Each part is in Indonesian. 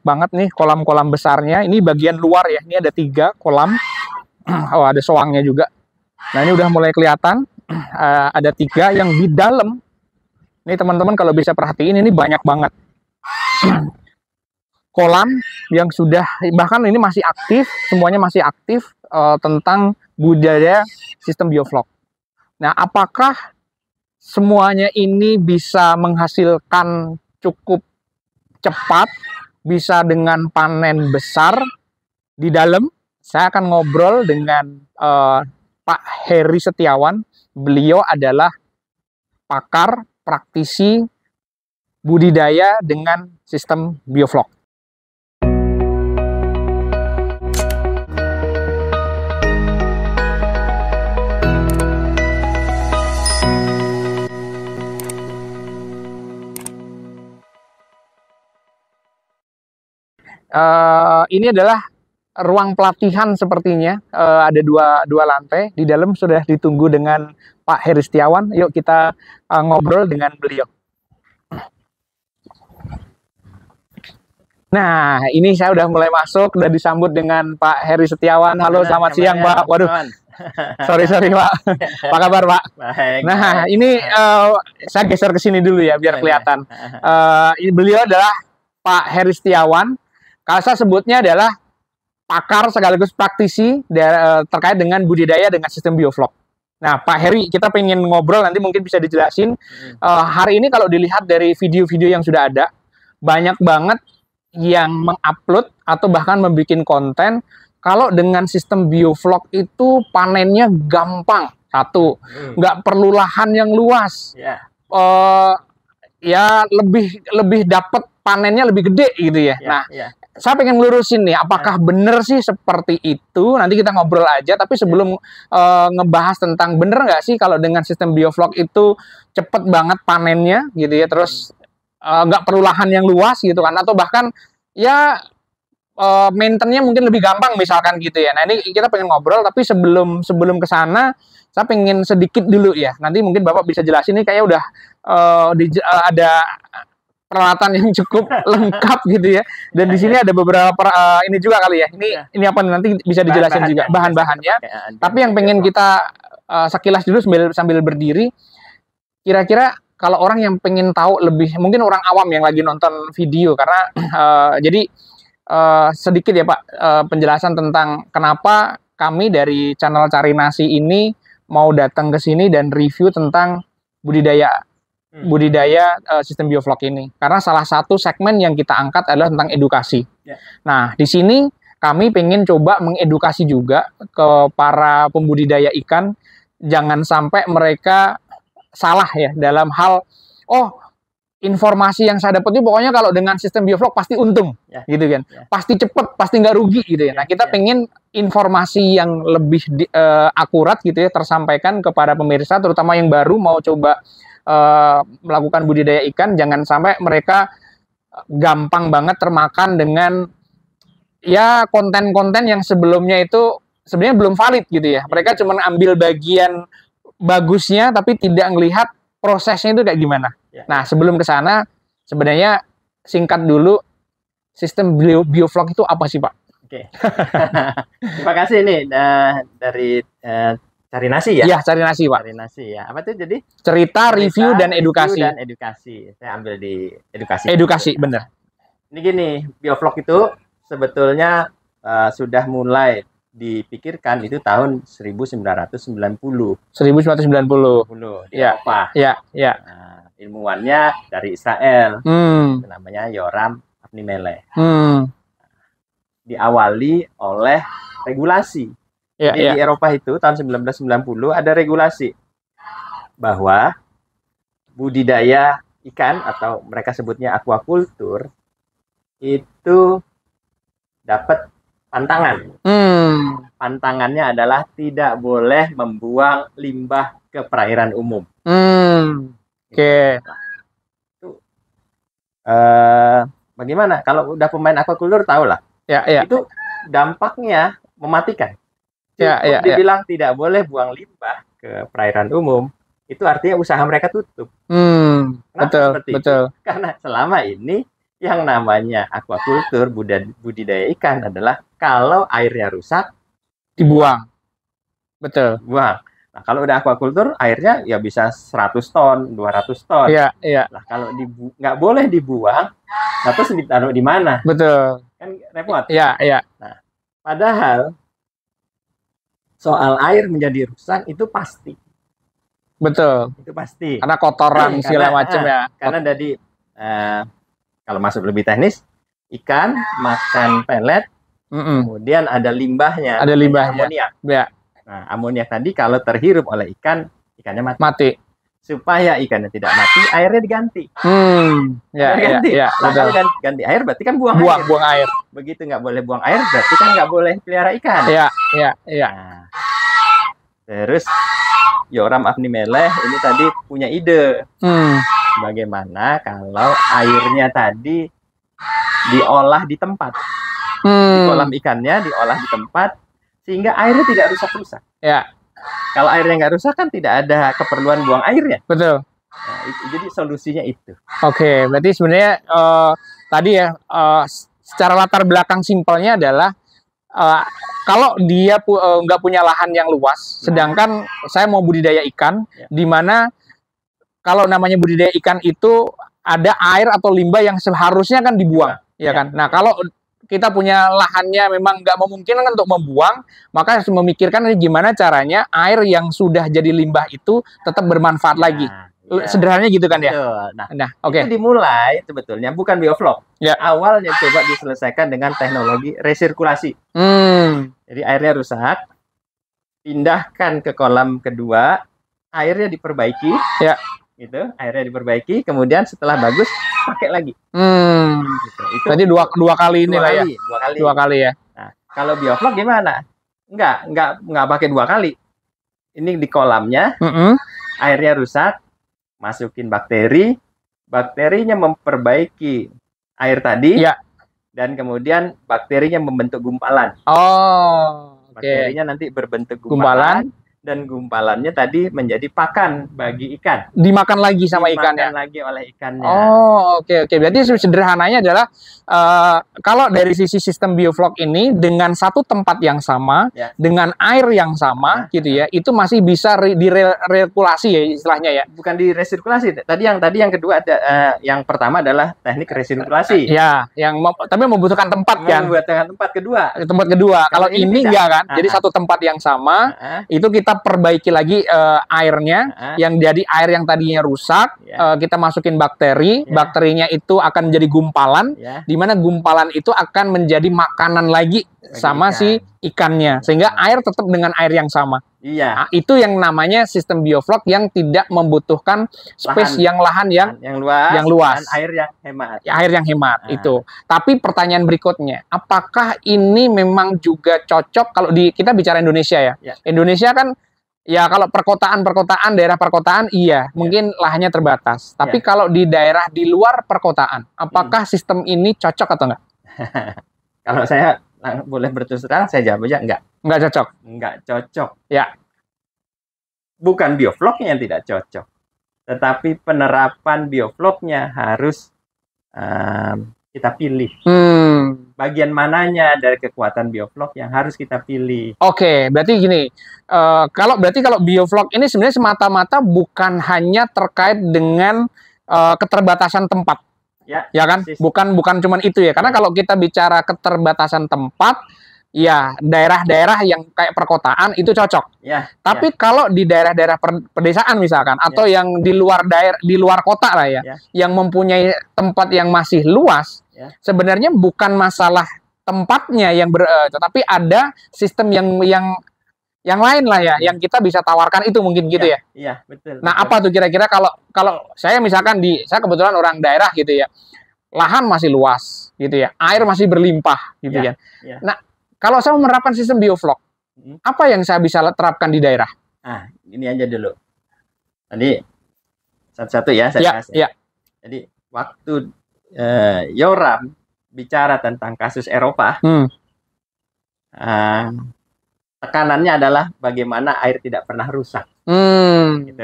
banget nih kolam-kolam besarnya. Ini bagian luar ya, ini ada 3 kolam. Oh, ada soangnya juga. Nah, ini udah mulai kelihatan. Ada 3 yang di dalam. Ini teman-teman kalau bisa perhatiin, ini banyak banget kolam yang sudah, bahkan ini masih aktif, semuanya masih aktif tentang budidaya sistem bioflok. Nah, apakah semuanya ini bisa menghasilkan cukup cepat, bisa dengan panen besar di dalam? Saya akan ngobrol dengan Pak Heri Setiawan. Beliau adalah pakar praktisi budidaya dengan sistem bioflok. Ini adalah ruang pelatihan sepertinya. Ada dua lantai. Di dalam sudah ditunggu dengan Pak Heri Setiawan. Yuk kita ngobrol dengan beliau. Nah, ini saya udah mulai masuk, udah disambut dengan Pak Heri Setiawan. Halo, selamat siang, Pak. Waduh, sorry Pak. Apa kabar, Pak? Baik. Nah, ini saya geser ke sini dulu ya, biar kelihatan. Beliau adalah Pak Heri Setiawan. Kalau saya sebutnya adalah pakar sekaligus praktisi terkait dengan budidaya dengan sistem bioflok. Nah, Pak Heri, kita pengen ngobrol, nanti mungkin bisa dijelasin. Hari ini kalau dilihat dari video-video yang sudah ada, banyak banget yang mengupload atau bahkan membuat konten kalau dengan sistem bioflok itu panennya gampang. Satu, nggak perlu lahan yang luas. Ya lebih dapat panennya lebih gede gitu ya. Saya pengen lurusin nih, apakah bener sih seperti itu? Nanti kita ngobrol aja, tapi sebelum ngebahas tentang bener nggak sih kalau dengan sistem bioflok itu cepet banget panennya gitu ya, terus nggak perlu lahan yang luas gitu kan, atau bahkan ya maintenance-nya mungkin lebih gampang misalkan gitu ya. Nah, ini kita pengen ngobrol, tapi sebelum ke sana, saya pengen sedikit dulu ya. Nanti mungkin Bapak bisa jelasin, ini kayaknya udah ada peralatan yang cukup lengkap gitu ya. Dan di sini ada beberapa ini juga kali ya. Ini apa nanti bisa dijelasin juga bahan-bahannya. Tapi yang pengen kita sekilas dulu sambil berdiri. Kira-kira kalau orang yang pengen tahu lebih, mungkin orang awam yang lagi nonton video, karena jadi sedikit ya Pak penjelasan tentang kenapa kami dari channel Cari Nasi ini mau datang ke sini dan review tentang budidaya sistem bioflok ini, karena salah satu segmen yang kita angkat adalah tentang edukasi. Nah, di sini kami pengen coba mengedukasi juga ke para pembudidaya ikan, jangan sampai mereka salah ya dalam hal informasi yang saya dapat itu pokoknya kalau dengan sistem bioflok pasti untung gitu kan, pasti cepet, pasti nggak rugi gitu ya. Nah, kita pengen informasi yang lebih akurat gitu ya tersampaikan kepada pemirsa, terutama yang baru mau coba melakukan budidaya ikan. Jangan sampai mereka gampang banget termakan dengan ya konten-konten yang sebelumnya itu sebenarnya belum valid gitu ya. Mereka cuma ambil bagian bagusnya tapi tidak melihat prosesnya itu kayak gimana. Nah, sebelum ke sana sebenarnya singkat dulu, sistem bioflok itu apa sih, Pak? Oke. Terima kasih nih dari Cari Nasi ya? Iya, Cari Nasi, Pak. Cari Nasi ya. Apa itu jadi? Cerita, review, dan edukasi. Saya ambil di edukasi. Edukasi, bener. Ini gini, bioflok itu sebetulnya sudah mulai dipikirkan itu tahun 1990. 1990. Di Eropa. Ya. Nah, ilmuwannya dari Israel. Namanya Yoram Avnimelech. Diawali oleh regulasi. Di Eropa itu tahun 1990 ada regulasi bahwa budidaya ikan atau mereka sebutnya aquaculture itu dapat pantangan. Pantangannya adalah tidak boleh membuang limbah ke perairan umum. Bagaimana kalau udah pemain aquaculture tahu lah. Itu dampaknya mematikan. Dibilang tidak boleh buang limbah ke perairan umum, itu artinya usaha mereka tutup. Betul. Karena selama ini Yang namanya aquaculture, budidaya ikan adalah kalau airnya rusak, dibuang. Betul. Buang. Nah, kalau udah aquaculture, airnya ya bisa 100 ton, 200 ton. Iya, iya. Nah, kalau nggak boleh dibuang, nah terus ditaruh di mana? Betul. Kan repot. Iya, iya. Nah, padahal soal air menjadi rusak itu pasti. Betul. Itu pasti. Karena kotoran segala macam ya. Karena dari kalau masuk lebih teknis, ikan makan pelet, kemudian ada limbahnya. Ada limbahnya. Amoniak. Ya. Nah, amoniak tadi kalau terhirup oleh ikan, ikannya mati. Mati. Supaya ikannya tidak mati, airnya diganti. Ya, ganti. Ya, nah, kalau ganti air berarti kan buang air. Buang air. Begitu nggak boleh buang air, berarti kan nggak boleh pelihara ikan. Iya. Nah, terus Yoram Afnimelech ini tadi punya ide. Bagaimana kalau airnya tadi diolah di tempat. Di kolam ikannya diolah di tempat, sehingga airnya tidak rusak-rusak. Ya. Kalau airnya nggak rusak kan tidak ada keperluan buang airnya. Betul. Nah, jadi solusinya itu. Oke, berarti sebenarnya tadi ya secara latar belakang simpelnya adalah kalau dia nggak punya lahan yang luas, sedangkan saya mau budidaya ikan, di mana kalau namanya budidaya ikan itu ada air atau limbah yang seharusnya kan dibuang, ya kan? Nah, kalau kita punya lahannya memang nggak memungkinkan untuk membuang, maka harus memikirkan gimana caranya air yang sudah jadi limbah itu tetap bermanfaat lagi. Sederhananya gitu kan ya? Nah, itu dimulai sebetulnya bukan bioflok. Awalnya coba diselesaikan dengan teknologi resirkulasi. Jadi airnya rusak, pindahkan ke kolam kedua, airnya diperbaiki. Gitu, airnya diperbaiki, kemudian setelah bagus pakai lagi. Gitu. Itu jadi dua kali ini lah ya. Dua kali ya. Nah, kalau bioflok gimana? Enggak pakai 2 kali. Ini di kolamnya, airnya rusak, masukin bakteri, bakterinya memperbaiki air tadi, dan kemudian bakterinya membentuk gumpalan. Bakterinya nanti berbentuk gumpalan. Dan gumpalannya tadi menjadi pakan bagi ikan. Dimakan lagi sama ikannya. Dimakan lagi oleh ikannya. Oke. Berarti sederhananya adalah kalau dari sisi sistem bioflok ini dengan satu tempat yang sama, dengan air yang sama, gitu ya, itu masih bisa direkulasi ya istilahnya ya. Bukan diresirkulasi. Tadi yang kedua ada, yang pertama adalah teknik resirkulasi. Tapi membutuhkan tempat kan. Membutuhkan tempat kedua. Tempat kedua. Kalau ini enggak kan. Jadi satu tempat yang sama, itu kita perbaiki lagi airnya, yang jadi air yang tadinya rusak, kita masukin bakteri, bakterinya itu akan menjadi gumpalan, di mana gumpalan itu akan menjadi makanan lagi sama si ikannya, sehingga air tetap dengan air yang sama. Nah, itu yang namanya sistem bioflok yang tidak membutuhkan space lahan yang luas, dan air yang hemat. Air yang hemat itu. Tapi pertanyaan berikutnya, apakah ini memang juga cocok kalau kita bicara Indonesia ya? Indonesia kan ya kalau daerah perkotaan mungkin lahannya terbatas. Tapi kalau di daerah di luar perkotaan, apakah sistem ini cocok atau enggak? Kalau saya boleh berterus terang, saya jawab aja enggak. Enggak cocok. Enggak cocok. Ya. Bukan biofloknya yang tidak cocok, tetapi penerapan biofloknya harus kita pilih. Bagian mananya dari kekuatan bioflok yang harus kita pilih. Oke, berarti gini, kalau bioflok ini sebenarnya semata-mata bukan hanya terkait dengan keterbatasan tempat, ya kan? Bukan cuman itu ya, karena kalau kita bicara keterbatasan tempat, ya daerah-daerah yang kayak perkotaan itu cocok. Tapi kalau di daerah-daerah pedesaan misalkan, atau yang di luar kota lah ya, yang mempunyai tempat yang masih luas. Sebenarnya bukan masalah tempatnya tetapi ada sistem yang lain lah ya, yang kita bisa tawarkan itu mungkin gitu ya. Iya, betul. Nah, apa tuh kira-kira kalau saya misalkan saya kebetulan orang daerah gitu ya, lahan masih luas gitu ya, air masih berlimpah gitu ya. Nah, kalau saya menerapkan sistem bioflok, apa yang saya bisa terapkan di daerah? Ini aja dulu. Tadi satu-satu ya saya kasih. Jadi waktu Yoram bicara tentang kasus Eropa, tekanannya adalah bagaimana air tidak pernah rusak. Gitu.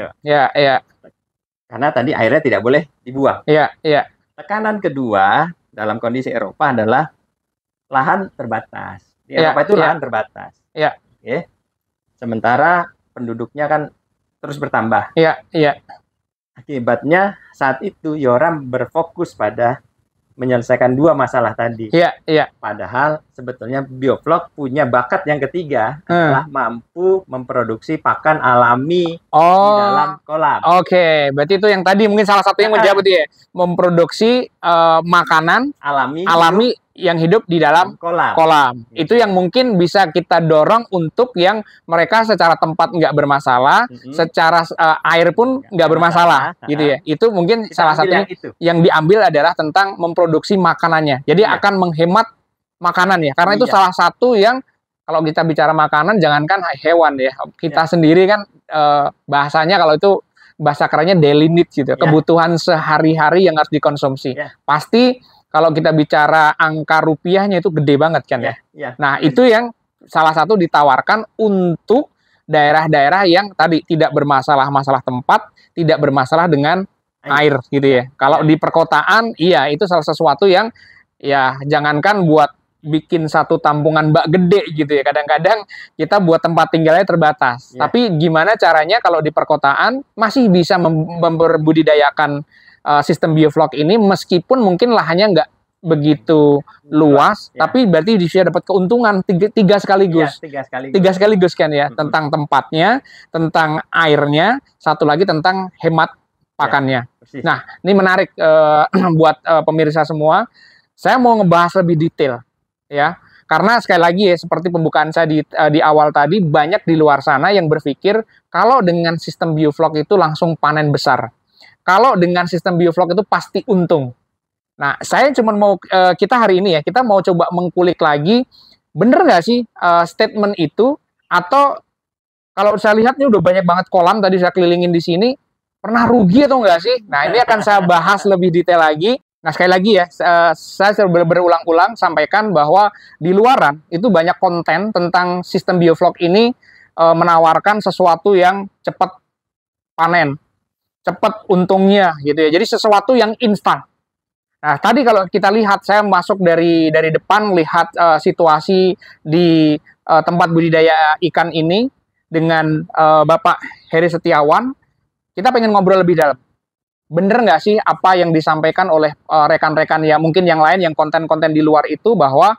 Karena tadi airnya tidak boleh dibuang. Tekanan kedua, dalam kondisi Eropa adalah lahan terbatas. Di Eropa itu lahan terbatas. Oke. Sementara penduduknya kan terus bertambah. Akibatnya saat itu Yoram berfokus pada menyelesaikan dua masalah tadi. Padahal sebetulnya Biovlog punya bakat yang ketiga, adalah mampu memproduksi pakan alami di dalam kolam. Oke, berarti itu yang tadi mungkin salah satu yang menjawab itu ya, memproduksi makanan alami yang hidup di dalam kolam. Itu yang mungkin bisa kita dorong untuk yang mereka secara tempat nggak bermasalah, secara air pun nggak bermasalah, gitu ya. Itu mungkin kita salah satunya yang diambil adalah tentang memproduksi makanannya. Jadi akan menghemat makanan ya, karena itu salah satu yang kalau kita bicara makanan, jangankan hewan ya, kita sendiri kan bahasanya kalau itu bahasa kerennya daily needs gitu, kebutuhan sehari-hari yang harus dikonsumsi. Pasti kalau kita bicara angka rupiahnya itu gede banget kan ya. Nah, itu yang salah satu ditawarkan untuk daerah-daerah yang tadi tidak bermasalah masalah tempat, tidak bermasalah dengan air gitu ya. Kalau di perkotaan, iya itu salah sesuatu yang ya jangankan buat bikin satu tampungan bak gede gitu ya. Kadang-kadang kita buat tempat tinggalnya terbatas. Tapi gimana caranya kalau di perkotaan masih bisa memberbudidayakan sistem Biovlog ini, meskipun mungkin lahannya nggak begitu luas, tapi berarti bisa dapat keuntungan tiga sekaligus. Tiga sekaligus kan ya, tentang tempatnya, tentang airnya, satu lagi tentang hemat pakannya. Nah, ini menarik buat pemirsa semua. Saya mau ngebahas lebih detail ya, karena sekali lagi ya, seperti pembukaan saya di awal tadi, banyak di luar sana yang berpikir kalau dengan sistem Biovlog itu langsung panen besar. Kalau dengan sistem Biovlog itu pasti untung. Nah, saya cuma mau, kita hari ini ya, kita mau coba mengkulik lagi, bener nggak sih statement itu, atau kalau saya lihat ini udah banyak banget kolam, tadi saya kelilingin di sini, pernah rugi atau nggak sih? Nah, ini akan saya bahas lebih detail lagi. Nah, sekali lagi ya, saya berulang-ulang sampaikan bahwa di luaran itu banyak konten tentang sistem Biovlog ini menawarkan sesuatu yang cepat panen, cepat untungnya gitu ya. Jadi sesuatu yang instan. Nah, tadi kalau kita lihat, saya masuk dari depan lihat situasi di tempat budidaya ikan ini dengan Bapak Heri Setiawan. Kita pengen ngobrol lebih dalam. Bener nggak sih apa yang disampaikan oleh rekan-rekan ya, mungkin yang lain yang konten-konten di luar itu, bahwa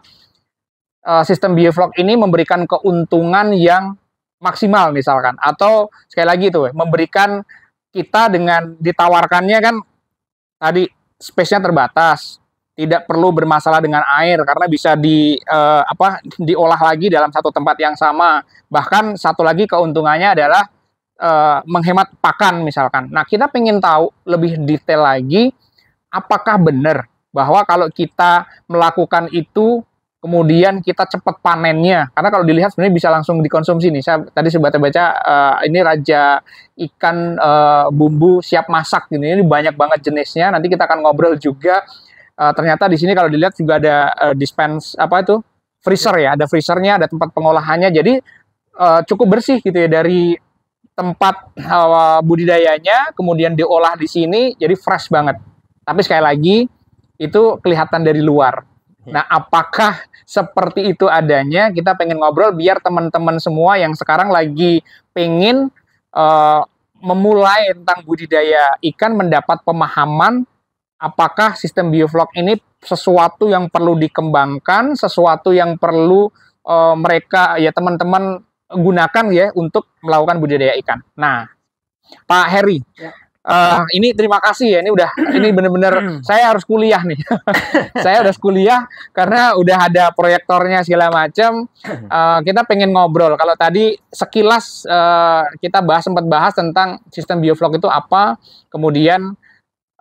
sistem Biovlog ini memberikan keuntungan yang maksimal misalkan, atau sekali lagi itu memberikan kita dengan ditawarkannya kan tadi space-nya terbatas, tidak perlu bermasalah dengan air karena bisa diolah lagi dalam satu tempat yang sama. Bahkan satu lagi keuntungannya adalah menghemat pakan misalkan. Nah, kita pengen tahu lebih detail lagi, apakah benar bahwa kalau kita melakukan itu kemudian kita cepat panennya, karena kalau dilihat sebenarnya bisa langsung dikonsumsi nih. Saya tadi baca ini raja ikan bumbu siap masak gitu. Ini banyak banget jenisnya. Nanti kita akan ngobrol juga. Ternyata di sini kalau dilihat juga ada dispense freezer ya, ada freezernya, ada tempat pengolahannya. Jadi cukup bersih gitu ya, dari tempat budidayanya kemudian diolah di sini, jadi fresh banget. Tapi sekali lagi itu kelihatan dari luar. Nah, apakah seperti itu adanya? Kita pengen ngobrol biar teman-teman semua yang sekarang lagi pengen memulai tentang budidaya ikan mendapat pemahaman apakah sistem Biovlog ini sesuatu yang perlu dikembangkan, sesuatu yang perlu mereka ya teman-teman gunakan ya untuk melakukan budidaya ikan. Nah, Pak Heri, ini terima kasih ya, ini benar-benar saya harus kuliah nih. Saya harus kuliah karena udah ada proyektornya segala macam. Kita pengen ngobrol. Kalau tadi sekilas kita sempat bahas tentang sistem Biovlog itu apa, kemudian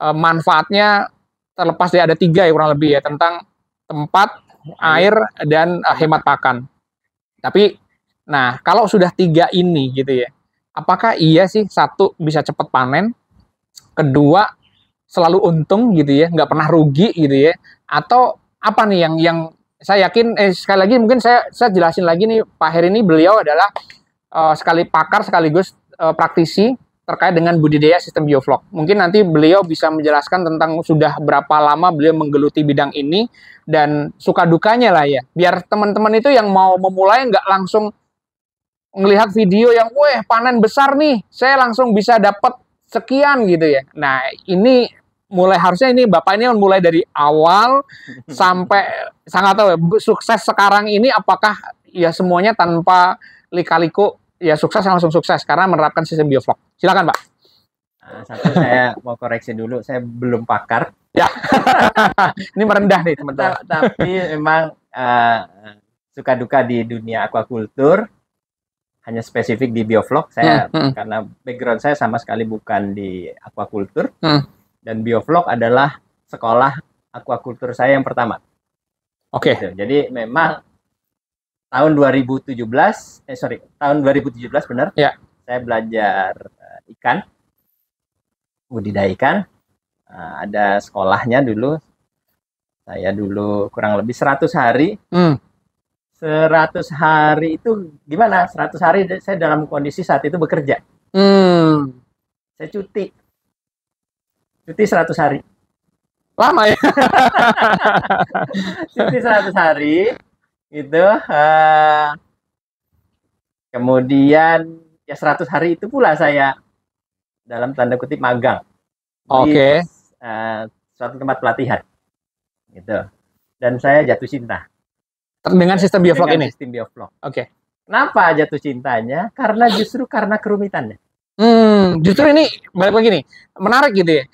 manfaatnya terlepas dari ada 3 ya kurang lebih ya, tentang tempat, air, dan hemat pakan. Tapi, nah kalau sudah 3 ini gitu ya, apakah iya sih satu bisa cepat panen, kedua selalu untung gitu ya, nggak pernah rugi gitu ya, atau apa nih yang saya yakin sekali lagi mungkin saya jelasin lagi nih, Pak Heri ini beliau adalah sekali pakar sekaligus praktisi terkait dengan budidaya sistem bioflok. Mungkin nanti beliau bisa menjelaskan tentang sudah berapa lama beliau menggeluti bidang ini dan suka dukanya lah ya. Biar teman-teman itu yang mau memulai nggak langsung melihat video yang, weh panen besar nih, saya langsung bisa dapat sekian gitu ya. Nah ini harusnya ini Bapak ini mulai dari awal sampai sangat tahu ya, sukses sekarang ini apakah ya semuanya tanpa lika-liku ya sukses langsung sukses karena menerapkan sistem bioflok. Silakan Pak. Satu saya mau koreksi dulu, saya belum pakar. Ya, ini merendah nih teman-teman. Tapi memang suka duka di dunia aquaculture, hanya spesifik di bioflok. Saya karena background saya sama sekali bukan di aquaculture, dan bioflok adalah sekolah aquaculture saya yang pertama. Oke. Gitu. Jadi memang tahun 2017 benar. Ya. Saya belajar ikan, budidaya ikan. Ada sekolahnya dulu. Saya dulu kurang lebih 100 hari. 100 hari itu gimana? 100 hari saya dalam kondisi saat itu bekerja. Saya cuti 100 hari. Lama ya? Cuti 100 hari. Gitu. Kemudian ya 100 hari itu pula saya dalam tanda kutip magang di suatu tempat pelatihan gitu, dan saya jatuh cinta dengan sistem bioflok ini. Sistem bioflok. Kenapa jatuh cintanya? Karena kerumitannya. Justru ini balik lagi nih, menarik gitu ya.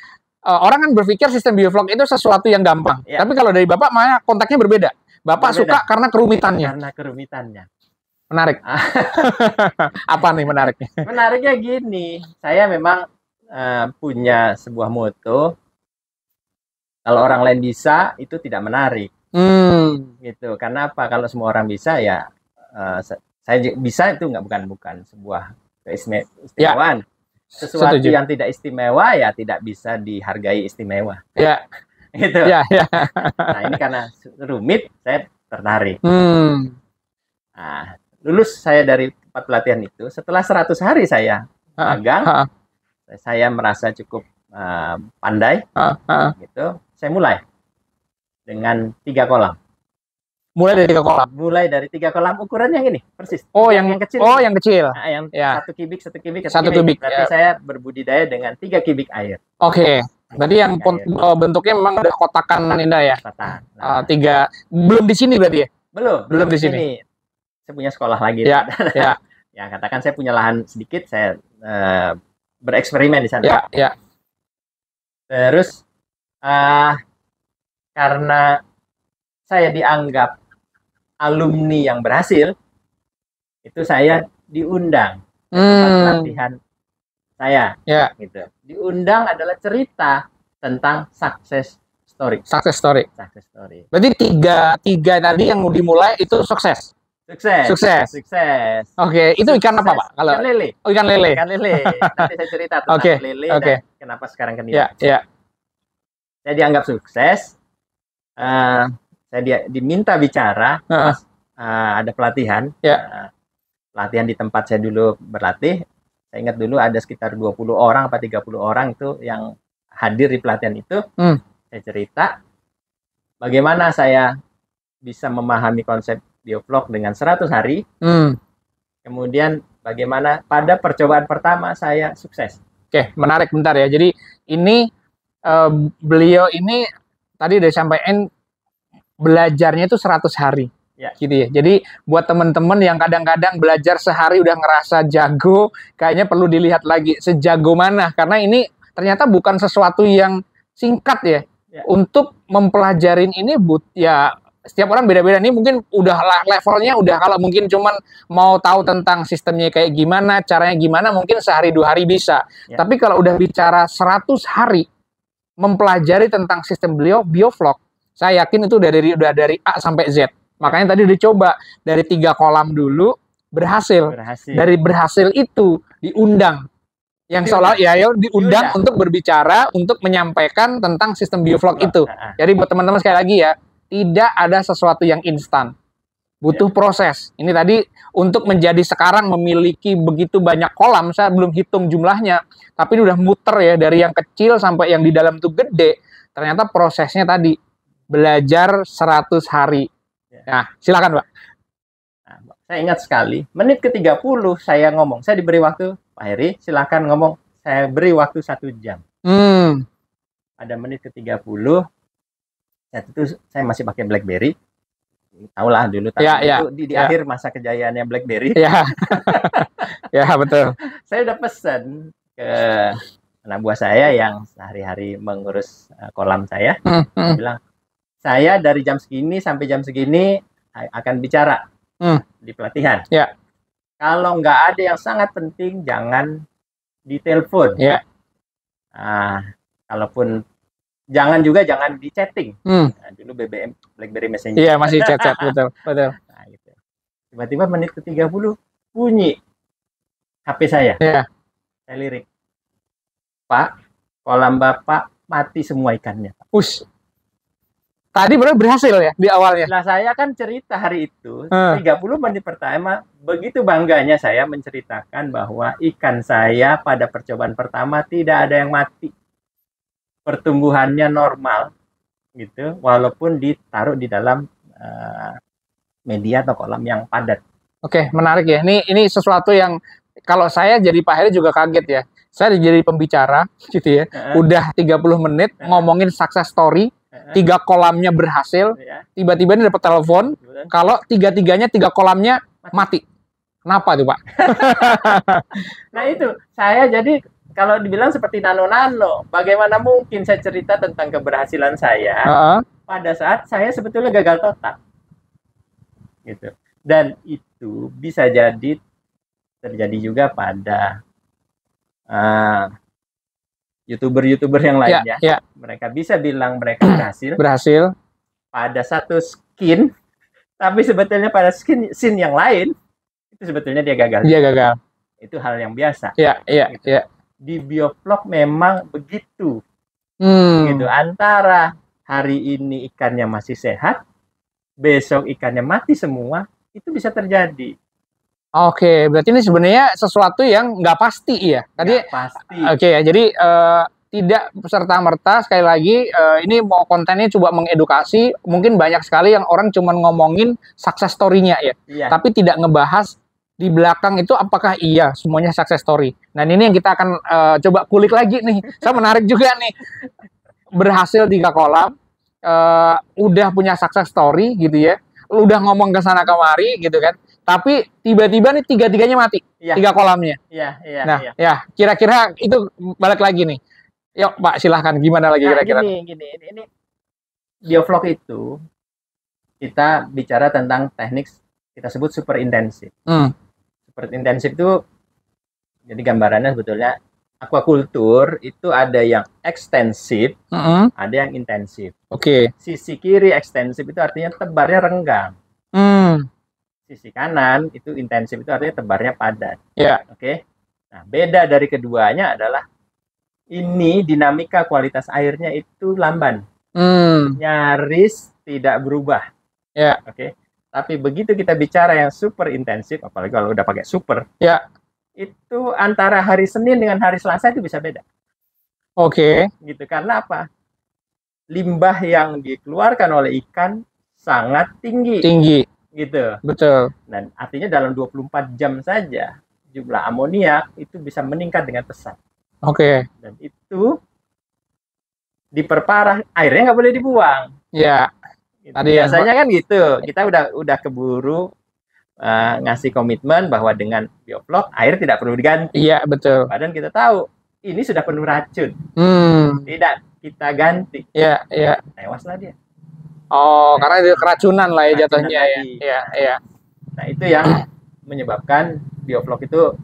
Orang kan berpikir sistem bioflok itu sesuatu yang gampang, tapi kalau dari Bapak malah kontaknya berbeda. Bapak suka karena kerumitannya. Menarik. Apa nih menariknya? Menariknya gini, saya memang punya sebuah moto, kalau orang lain bisa itu tidak menarik. Gitu. Karena apa? Kalau semua orang bisa ya saya bisa itu bukan sebuah keistimewaan. Sesuatu yang tidak istimewa ya tidak bisa dihargai istimewa. Ya. Gitu. Ya. Nah ini karena rumit saya tertarik. Nah, lulus saya dari tempat pelatihan itu, setelah 100 hari saya magang, saya merasa cukup pandai, gitu. Saya mulai dengan 3 kolam. Mulai dari 3 kolam ukuran yang ini persis. Yang kecil. Yang kecil. Nah, yang 1 kubik. Berarti saya berbudidaya dengan 3 kubik air. Berarti yang bentuknya memang ada kotakan indah ya. Nah, 3 belum di sini berarti ya? Belum di sini. Saya punya sekolah lagi. Ya. Ya katakan saya punya lahan sedikit, saya bereksperimen di sana. Ya. Terus karena saya dianggap alumni yang berhasil, itu saya diundang ke tempat pelatihan saya. Gitu. Diundang adalah cerita tentang success story. Berarti tiga tadi yang dimulai itu sukses. Itu ikan apa Pak? Kalau ikan lele. Nanti saya cerita tentang lele dan kenapa sekarang kenipu. Saya dianggap sukses. Saya diminta bicara. Ada pelatihan. Pelatihan di tempat saya dulu berlatih. Saya ingat dulu ada sekitar 20 orang atau 30 orang itu yang hadir di pelatihan itu. Saya cerita bagaimana saya bisa memahami konsep bioflok dengan 100 hari. Kemudian bagaimana pada percobaan pertama saya sukses. Menarik bentar ya. Jadi ini beliau ini tadi udah sampaikan belajarnya itu 100 hari. Gitu ya. Jadi buat teman-teman yang kadang-kadang belajar sehari udah ngerasa jago, kayaknya perlu dilihat lagi sejago mana, karena ini ternyata bukan sesuatu yang singkat ya. Untuk mempelajarin ini setiap orang beda-beda. Ini mungkin udah levelnya udah, kalau mungkin cuman mau tahu tentang sistemnya kayak gimana, caranya gimana, mungkin sehari 2 hari bisa. Tapi kalau udah bicara 100 hari mempelajari tentang sistem bioflok, saya yakin itu udah dari A sampai Z. Makanya tadi dicoba dari 3 kolam dulu berhasil. Dari berhasil itu diundang. Yang seolah diundang untuk berbicara, untuk menyampaikan tentang sistem bioflok itu. Jadi buat teman-teman sekali lagi ya, tidak ada sesuatu yang instan. butuh proses. Ini tadi untuk menjadi sekarang memiliki begitu banyak kolam, saya belum hitung jumlahnya, tapi ini udah muter ya dari yang kecil sampai yang di dalam itu gede. Ternyata prosesnya tadi belajar 100 hari. Nah, silakan Pak. Nah, saya ingat sekali, menit ke-30 saya ngomong, saya diberi waktu, Pak Heri, silakan ngomong, saya beri waktu 1 jam. Ada menit ke-30, saat itu saya masih pakai BlackBerry. Tahu lah dulu itu di akhir masa kejayaannya BlackBerry. Ya, ya betul. Saya udah pesan ke anak buah saya yang sehari-hari mengurus kolam saya. Saya bilang, saya dari jam segini sampai jam segini akan bicara di pelatihan. Ya. Kalau nggak ada yang sangat penting, jangan ditelepon. Ya. Kalaupun jangan di chatting. Nah, dulu BBM, BlackBerry Messenger. Iya, masih chat-chat, betul. Nah, gitu. Tiba-tiba menit ke-30 bunyi HP saya. Iya. Saya lirik. Pak, kolam Bapak mati semua ikannya. Tadi benar berhasil ya di awalnya. Nah, saya kan cerita hari itu 30 menit pertama begitu bangganya saya menceritakan bahwa ikan saya pada percobaan pertama tidak ada yang mati. Pertumbuhannya normal gitu, walaupun ditaruh di dalam media atau kolam yang padat. Oke, menarik ya. Ini sesuatu yang kalau saya jadi Pak Heri juga kaget ya. Saya jadi pembicara gitu ya. Udah 30 menit ngomongin success story, 3 kolamnya berhasil. Tiba-tiba ini dapat telepon kalau 3-3 kolamnya mati. Kenapa tuh, Pak? Nah, itu saya jadi kalau dibilang seperti nano-nano, bagaimana mungkin saya cerita tentang keberhasilan saya pada saat saya sebetulnya gagal total, gitu. Dan itu bisa jadi terjadi juga pada YouTuber yang lainnya. Mereka bisa bilang mereka berhasil pada satu skin, tapi sebetulnya pada scene yang lain itu sebetulnya dia gagal. Itu hal yang biasa. Gitu. Di biovlog memang begitu. Gitu. Antara hari ini ikannya masih sehat, besok ikannya mati semua, itu bisa terjadi. Oke, berarti ini sebenarnya sesuatu yang nggak pasti ya. Tadi pasti. Oke ya, jadi tidak serta-merta sekali lagi ini mau kontennya coba mengedukasi. Mungkin banyak sekali yang orang cuma ngomongin success story-nya ya. Tapi tidak ngebahas di belakang itu apakah iya semuanya success story. Nah, ini yang kita akan coba kulik lagi nih. Saya menarik juga nih. Berhasil 3 kolam, udah punya success story gitu ya. Udah ngomong ke sana kemari gitu kan. Tapi tiba-tiba nih 3-3-nya mati. 3 kolamnya. Nah, kira-kira itu balik lagi nih. Yuk, Pak, silahkan. Gimana lagi kira-kira? Ini biovlog itu kita bicara tentang teknik kita sebut super intensif. Super intensif itu jadi gambarannya sebetulnya aquaculture itu ada yang ekstensif, ada yang intensif. Sisi kiri ekstensif itu artinya tebarnya renggang. Sisi kanan itu intensif itu artinya tebarnya padat. Nah, beda dari keduanya adalah ini dinamika kualitas airnya itu lamban. Nyaris tidak berubah. Tapi begitu kita bicara yang super intensif, apalagi kalau udah pakai super, itu antara hari Senin dengan hari Selasa itu bisa beda. Gitu. Karena apa? Limbah yang dikeluarkan oleh ikan sangat tinggi. Gitu. Betul. Dan artinya dalam 24 jam saja jumlah amoniak itu bisa meningkat dengan pesat. Dan itu diperparah, airnya nggak boleh dibuang. Gitu. Biasanya kan gitu. Kita udah keburu ngasih komitmen bahwa dengan biovlog air tidak perlu diganti. Betul. Padahal kita tahu ini sudah penuh racun. Tidak kita ganti. Tewaslah dia. Karena dia keracunan lah ya jatuhnya ya. Nah, itu yang menyebabkan biovlog itu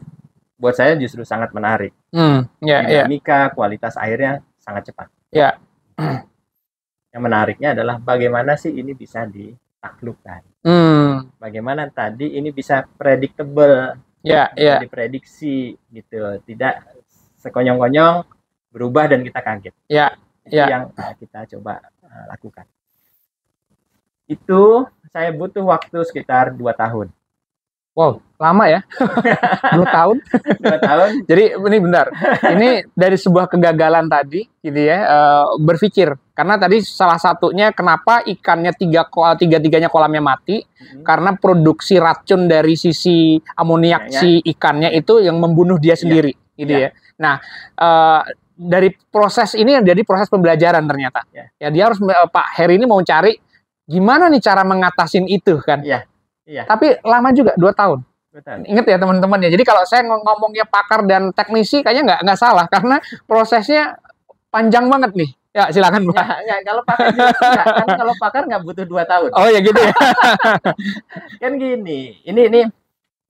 buat saya justru sangat menarik. Dinamika kualitas airnya sangat cepat. Yang menariknya adalah bagaimana sih ini bisa ditaklukkan. Bagaimana tadi ini bisa predictable, bisa diprediksi gitu, tidak sekonyong-konyong berubah dan kita kaget. Itu yang kita coba lakukan. Itu saya butuh waktu sekitar 2 tahun. Wow, lama ya. 2 tahun. 2 tahun. Jadi ini benar. Ini dari sebuah kegagalan tadi, gitu ya, berpikir. Karena tadi salah satunya kenapa ikannya tiga-tiganya kolamnya mati, karena produksi racun dari sisi amoniak si ikannya itu yang membunuh dia sendiri, gitu ya. Nah, dari proses ini jadi proses pembelajaran ternyata. Ya dia harus Pak Heri ini mau cari gimana nih cara mengatasin itu kan. Tapi lama juga 2 tahun. Ingat ya teman-teman ya. Jadi kalau saya ngomongnya pakar dan teknisi kayaknya nggak salah karena prosesnya panjang banget nih. Ya silakan Pak. Ya, kalau pakar juga enggak. Kan kalau pakar nggak butuh 2 tahun. Oh ya gitu ya. Kan gini. Ini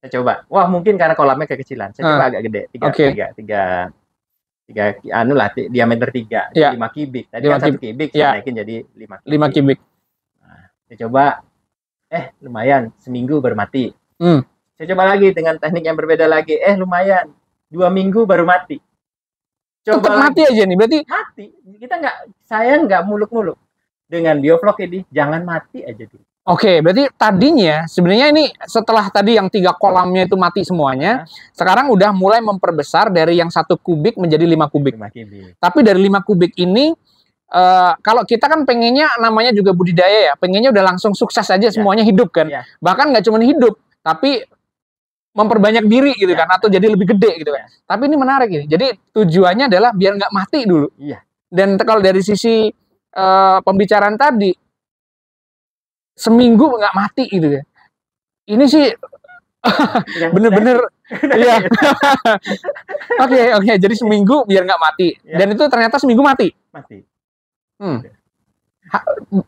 saya coba. Wah mungkin karena kolamnya kekecilan. Saya coba agak gede. Tiga anu lah diameter 3. 5 kubik. Tadi kan 1 kubik saya naikin jadi 5 kubik. 5 kubik. Nah, saya coba. Lumayan, seminggu baru mati. Saya coba lagi dengan teknik yang berbeda lagi. Lumayan, 2 minggu baru mati. Coba mati aja nih, berarti mati. Saya nggak muluk-muluk. Dengan bioflok ini, jangan mati aja dulu. Oke, berarti tadinya sebenarnya ini setelah tadi yang 3 kolamnya itu mati semuanya, sekarang udah mulai memperbesar dari yang 1 kubik menjadi 5 kubik. 5 kubik. Tapi dari 5 kubik ini kalau kita kan pengennya namanya juga budidaya ya, pengennya udah langsung sukses aja semuanya hidup kan. Bahkan nggak cuma hidup, tapi memperbanyak diri gitu kan, atau jadi lebih gede gitu kan. Tapi ini menarik ini. Jadi tujuannya adalah biar nggak mati dulu. Dan kalau dari sisi pembicaraan tadi, seminggu nggak mati gitu ya. Ini sih bener-bener iya. Oke, jadi seminggu biar nggak mati. Dan itu ternyata seminggu mati.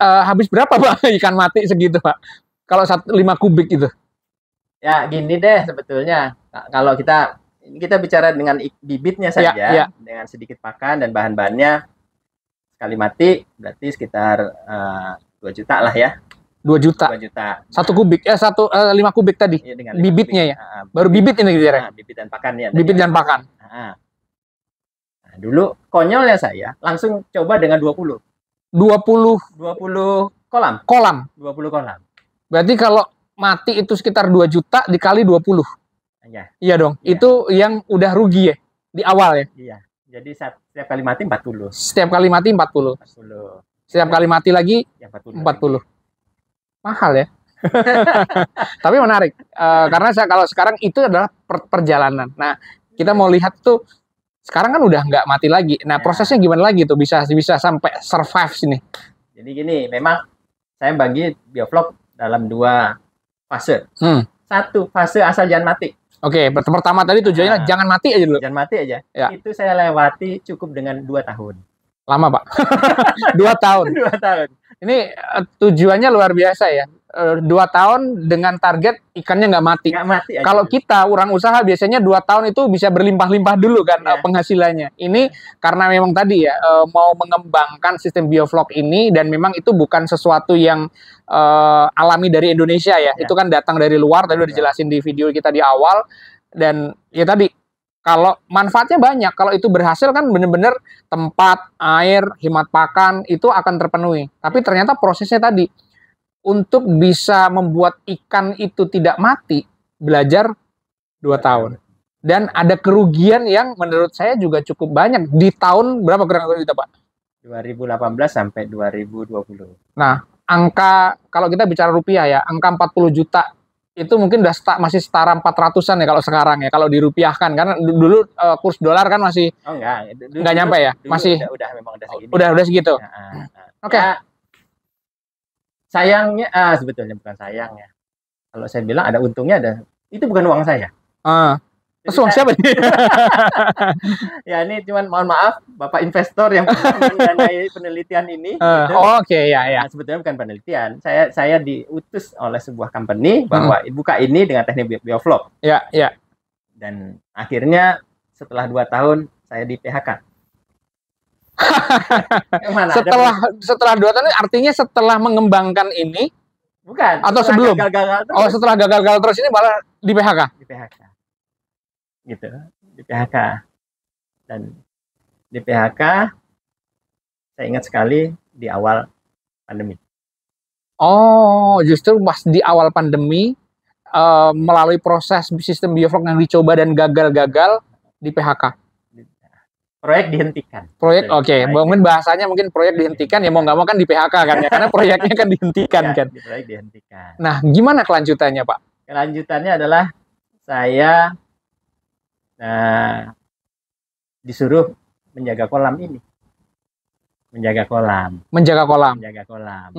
Habis berapa Pak ikan mati segitu Pak? Kalau 5 kubik itu? Ya gini deh sebetulnya. Kalau kita bicara dengan bibitnya saja, dengan sedikit pakan dan bahan-bahannya, sekali mati berarti sekitar 2 juta lah ya. 2 juta. 1 kubik 5 kubik tadi. Bibitnya kubik, ya. Baru bibit ini gitu ya. Bibit dan pakan ya. Bibit dan pakan. Nah, dulu konyolnya saya langsung coba dengan 20 kolam. 20 kolam. Berarti kalau mati itu sekitar 2 juta dikali 20. Iya dong. Itu yang udah rugi ya di awal ya. Iya. Jadi setiap kali mati 40. Setiap kali mati 40. Setiap kali mati lagi 40. Mahal ya. Tapi menarik. Karena kalau sekarang itu adalah perjalanan. Nah, kita mau lihat tuh sekarang kan udah nggak mati lagi. Nah, prosesnya gimana lagi tuh bisa sampai survive sini? Jadi gini, memang saya bagi bioflok dalam 2 fase. 1 fase asal jangan mati. Oke, pertama tadi tujuannya jangan mati aja dulu. Jangan mati aja. Ya. Itu saya lewati cukup dengan 2 tahun. Lama Pak. 2 tahun. 2 tahun. Ini tujuannya luar biasa ya. 2 tahun dengan target ikannya nggak mati. Kalau kita orang usaha biasanya 2 tahun itu bisa berlimpah-limpah dulu kan penghasilannya. Ini karena memang tadi ya mau mengembangkan sistem bioflok ini dan memang itu bukan sesuatu yang alami dari Indonesia ya. Itu kan datang dari luar. Tadi udah dijelasin di video kita di awal. Dan ya tadi kalau manfaatnya banyak, kalau itu berhasil kan benar-benar tempat, air, hemat pakan itu akan terpenuhi. Tapi ternyata prosesnya tadi untuk bisa membuat ikan itu tidak mati, belajar 2 tahun. Dan ada kerugian yang menurut saya juga cukup banyak di tahun berapa kurang-kurang itu Pak? 2018 sampai 2020. Nah, angka kalau kita bicara rupiah ya, angka 40 juta itu mungkin udah masih setara 400-an ya kalau sekarang ya, kalau dirupiahkan. Karena dulu kurs dolar kan masih enggak nyampe ya, masih memang udah segini. Udah segitu. Oke. Sayangnya sebetulnya bukan sayangnya. Kalau saya bilang ada untungnya itu bukan uang saya. Terus uang siapa nih? Ya ini cuman mohon maaf Bapak investor yang mendanai penelitian ini. Gitu. Oke, ya. Nah, sebetulnya bukan penelitian. Saya diutus oleh sebuah company bahwa buka ini dengan teknik bioflok. Ya. Dan akhirnya setelah 2 tahun saya di PHK. setelah 2 tahun artinya setelah mengembangkan ini? Bukan. Atau sebelum? Gagal terus. Setelah gagal terus ini malah di PHK? Di PHK. Gitu, di PHK. Dan di PHK saya ingat sekali di awal pandemi. Oh, justru pas di awal pandemi melalui proses sistem bioflok yang dicoba dan gagal-gagal di PHK. Proyek dihentikan. Proyek, oke. Mungkin bahasanya mungkin proyek dihentikan, ya mau nggak mau kan di PHK kan ya, karena proyeknya kan dihentikan ya, kan. Proyek dihentikan. Nah, gimana kelanjutannya, Pak? Kelanjutannya adalah saya disuruh menjaga kolam ini. Menjaga kolam. Menjaga kolam. Menjaga kolam.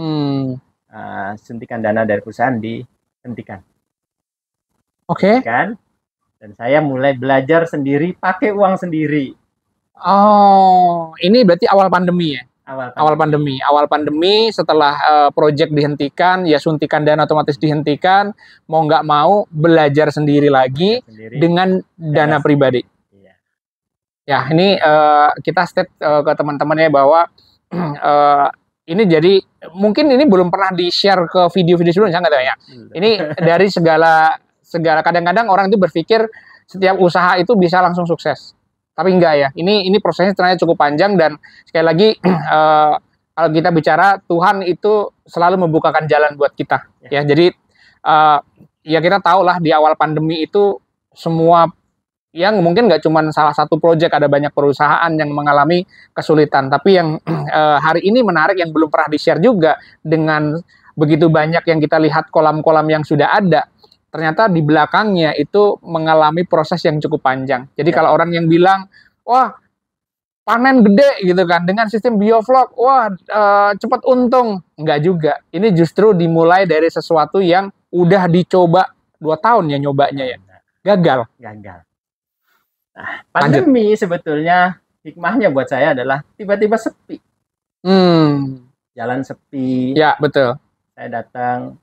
Suntikan dana dari perusahaan dihentikan. Oke. Kan? Dan saya mulai belajar sendiri, pakai uang sendiri. Oh, ini berarti awal pandemi ya? Awal pandemi setelah proyek dihentikan, ya suntikan dana otomatis dihentikan, mau nggak mau belajar sendiri lagi dengan dana pribadi. Iya. Ya, ini kita state ke teman-teman ya bahwa ini jadi mungkin ini belum pernah di-share ke video-video sebelumnya, nggak tahu ya. Ini dari segala kadang-kadang orang itu berpikir setiap usaha itu bisa langsung sukses. Tapi enggak ya, ini prosesnya ternyata cukup panjang dan sekali lagi kalau kita bicara Tuhan itu selalu membukakan jalan buat kita ya. Jadi ya kita tahu lah di awal pandemi itu semua yang mungkin nggak cuma salah satu proyek, ada banyak perusahaan yang mengalami kesulitan. Tapi yang hari ini menarik yang belum pernah di-share juga, dengan begitu banyak yang kita lihat kolam-kolam yang sudah ada, ternyata di belakangnya itu mengalami proses yang cukup panjang. Jadi kalau orang yang bilang, wah panen gede gitu kan, dengan sistem bioflok, wah cepat untung. Enggak juga. Ini justru dimulai dari sesuatu yang udah dicoba 2 tahun ya nyobanya ya. Gagal. Nah, pandemi sebetulnya hikmahnya buat saya adalah tiba-tiba sepi. Jalan sepi. Ya, betul. Saya datang,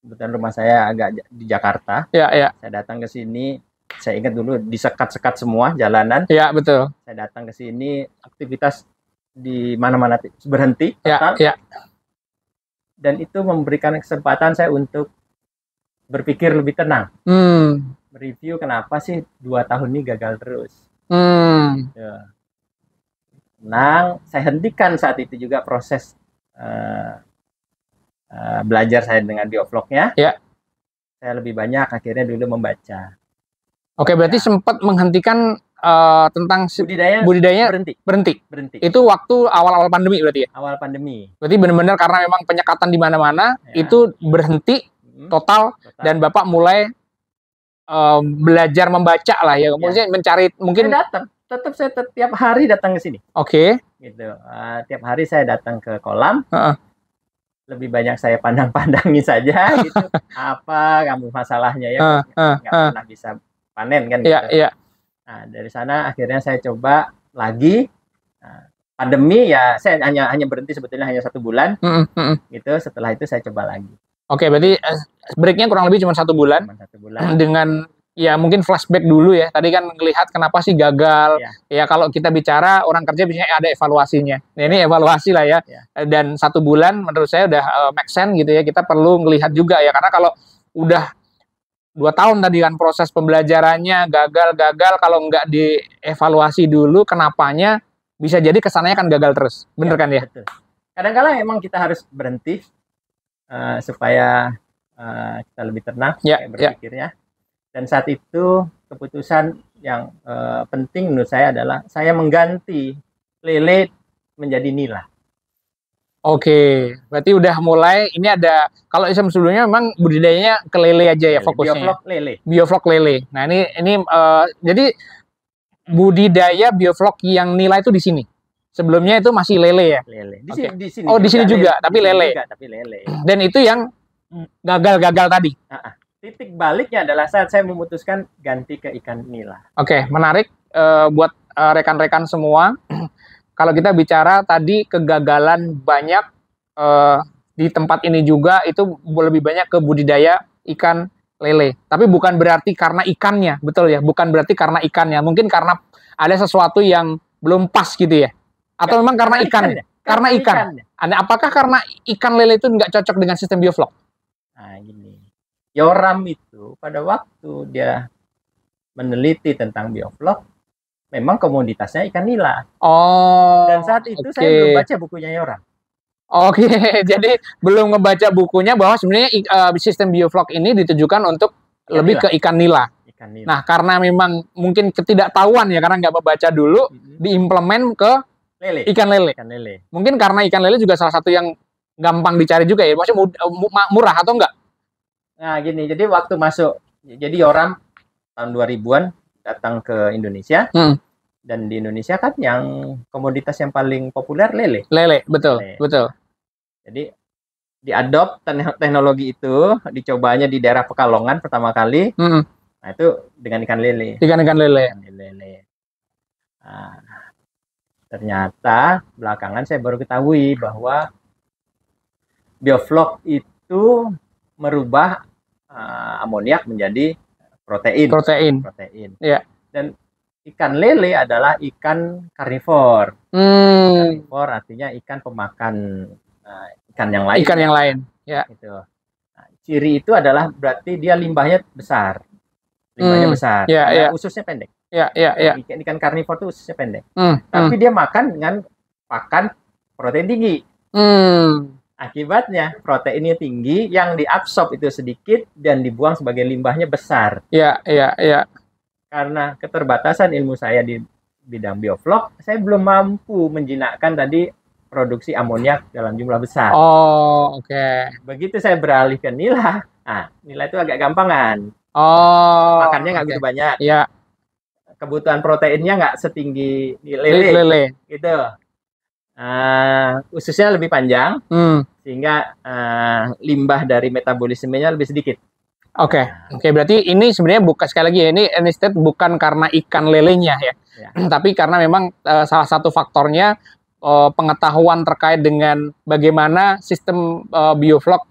kebetulan rumah saya agak di Jakarta. Ya. Saya datang ke sini, saya ingat dulu disekat-sekat semua jalanan. Ya, betul. Saya datang ke sini, aktivitas di mana-mana berhenti total. Ya. Dan itu memberikan kesempatan saya untuk berpikir lebih tenang. Mereview kenapa sih 2 tahun ini gagal terus. Ya. Tenang, saya hentikan saat itu juga proses belajar saya dengan biofloknya. Ya. Saya lebih banyak akhirnya dulu membaca. Oke, berarti sempat menghentikan tentang budidaya berhenti. Itu waktu awal-awal pandemi berarti ya? Awal pandemi. Berarti benar-benar karena memang penyekatan di mana-mana, itu berhenti total dan Bapak mulai belajar membaca lah ya. Maksudnya mencari mungkin. Saya datang. Tetap saya tiap hari datang ke sini. Oke. Gitu. Tiap hari saya datang ke kolam. Lebih banyak saya pandang-pandangi saja gitu. Apa kamu masalahnya ya? Nggak pernah bisa panen kan gitu. Iya. Nah, dari sana akhirnya saya coba lagi. Pandemi ya saya hanya berhenti sebetulnya hanya 1 bulan. Gitu. Setelah itu saya coba lagi. Oke, berarti breaknya kurang lebih cuma 1 bulan. Dengan ya mungkin flashback dulu ya. Tadi kan melihat kenapa sih gagal. Ya kalau kita bicara orang kerja biasanya ada evaluasinya. Nah, ini evaluasi lah ya. Dan 1 bulan menurut saya udah make sense gitu ya. Kita perlu melihat juga ya. Karena kalau udah 2 tahun tadi kan proses pembelajarannya gagal, kalau nggak dievaluasi dulu kenapanya, bisa jadi kesannya kan gagal terus. Bener kan ya? Betul. Kadang-kadang emang kita harus berhenti supaya kita lebih tenang berpikirnya. Dan saat itu keputusan yang penting menurut saya adalah saya mengganti lele menjadi nila. Oke, berarti udah mulai ini ada, kalau sebelumnya memang budidayanya ke lele aja ya fokusnya. Bioflok lele. Nah ini jadi budidaya bioflok yang nila itu di sini. Sebelumnya itu masih lele ya. Di sini. Oh di sini juga, tapi lele. Dan itu yang gagal tadi. Titik baliknya adalah saat saya memutuskan ganti ke ikan nila. Oke, menarik buat rekan-rekan semua. Kalau kita bicara tadi kegagalan banyak di tempat ini juga itu lebih banyak ke budidaya ikan lele. Tapi bukan berarti karena ikannya, betul ya? Bukan berarti karena ikannya. Mungkin karena ada sesuatu yang belum pas gitu ya? Atau memang karena ikannya? Karena ikan. Apakah karena ikan lele itu nggak cocok dengan sistem bioflok? Nah, gini. Yoram itu pada waktu dia meneliti tentang bioflok, memang komoditasnya ikan nila. Oh. Dan saat itu saya belum baca bukunya Yoram. Oke, jadi belum ngebaca bukunya bahwa sebenarnya sistem bioflok ini ditujukan untuk lebih ke ikan nila. Nah, karena memang mungkin ketidaktahuan ya, karena nggak membaca dulu, diimplement ke ikan lele. Mungkin karena ikan lele juga salah satu yang gampang dicari juga ya, maksudnya murah atau enggak? Nah, gini, jadi waktu masuk, jadi Yoram tahun 2000-an datang ke Indonesia. Dan di Indonesia kan yang komoditas yang paling populer lele. Lele, betul, betul. Jadi diadop teknologi itu, dicobanya di daerah Pekalongan pertama kali. Nah, itu dengan ikan lele. Ikan lele. Nah, ternyata belakangan saya baru ketahui bahwa bioflok itu merubah amoniak menjadi protein. Ya. Dan ikan lele adalah ikan karnivor. Karnivor artinya ikan pemakan ikan yang lain. Ikan yang lain, ya. Gitu. Nah, ciri itu adalah berarti dia limbahnya besar. Besar. Ya. Ususnya pendek. Ya. Ikan karnivor itu ususnya pendek. Tapi dia makan dengan pakan protein tinggi. Akibatnya proteinnya tinggi, yang diabsorb itu sedikit dan dibuang sebagai limbahnya besar. Ya. Karena keterbatasan ilmu saya di bidang bioflok, saya belum mampu menjinakkan tadi produksi amoniak dalam jumlah besar. Oh, oke. Begitu saya beralih ke nila, nila itu agak gampangan. Makannya nggak begitu banyak. Ya. Kebutuhan proteinnya nggak setinggi lele. Gitu. Ususnya lebih panjang, sehingga limbah dari metabolismenya lebih sedikit. Oke, berarti ini sebenarnya bukan, sekali lagi ya, ini bukan karena ikan lelenya ya. Tapi karena memang salah satu faktornya pengetahuan terkait dengan bagaimana sistem bioflok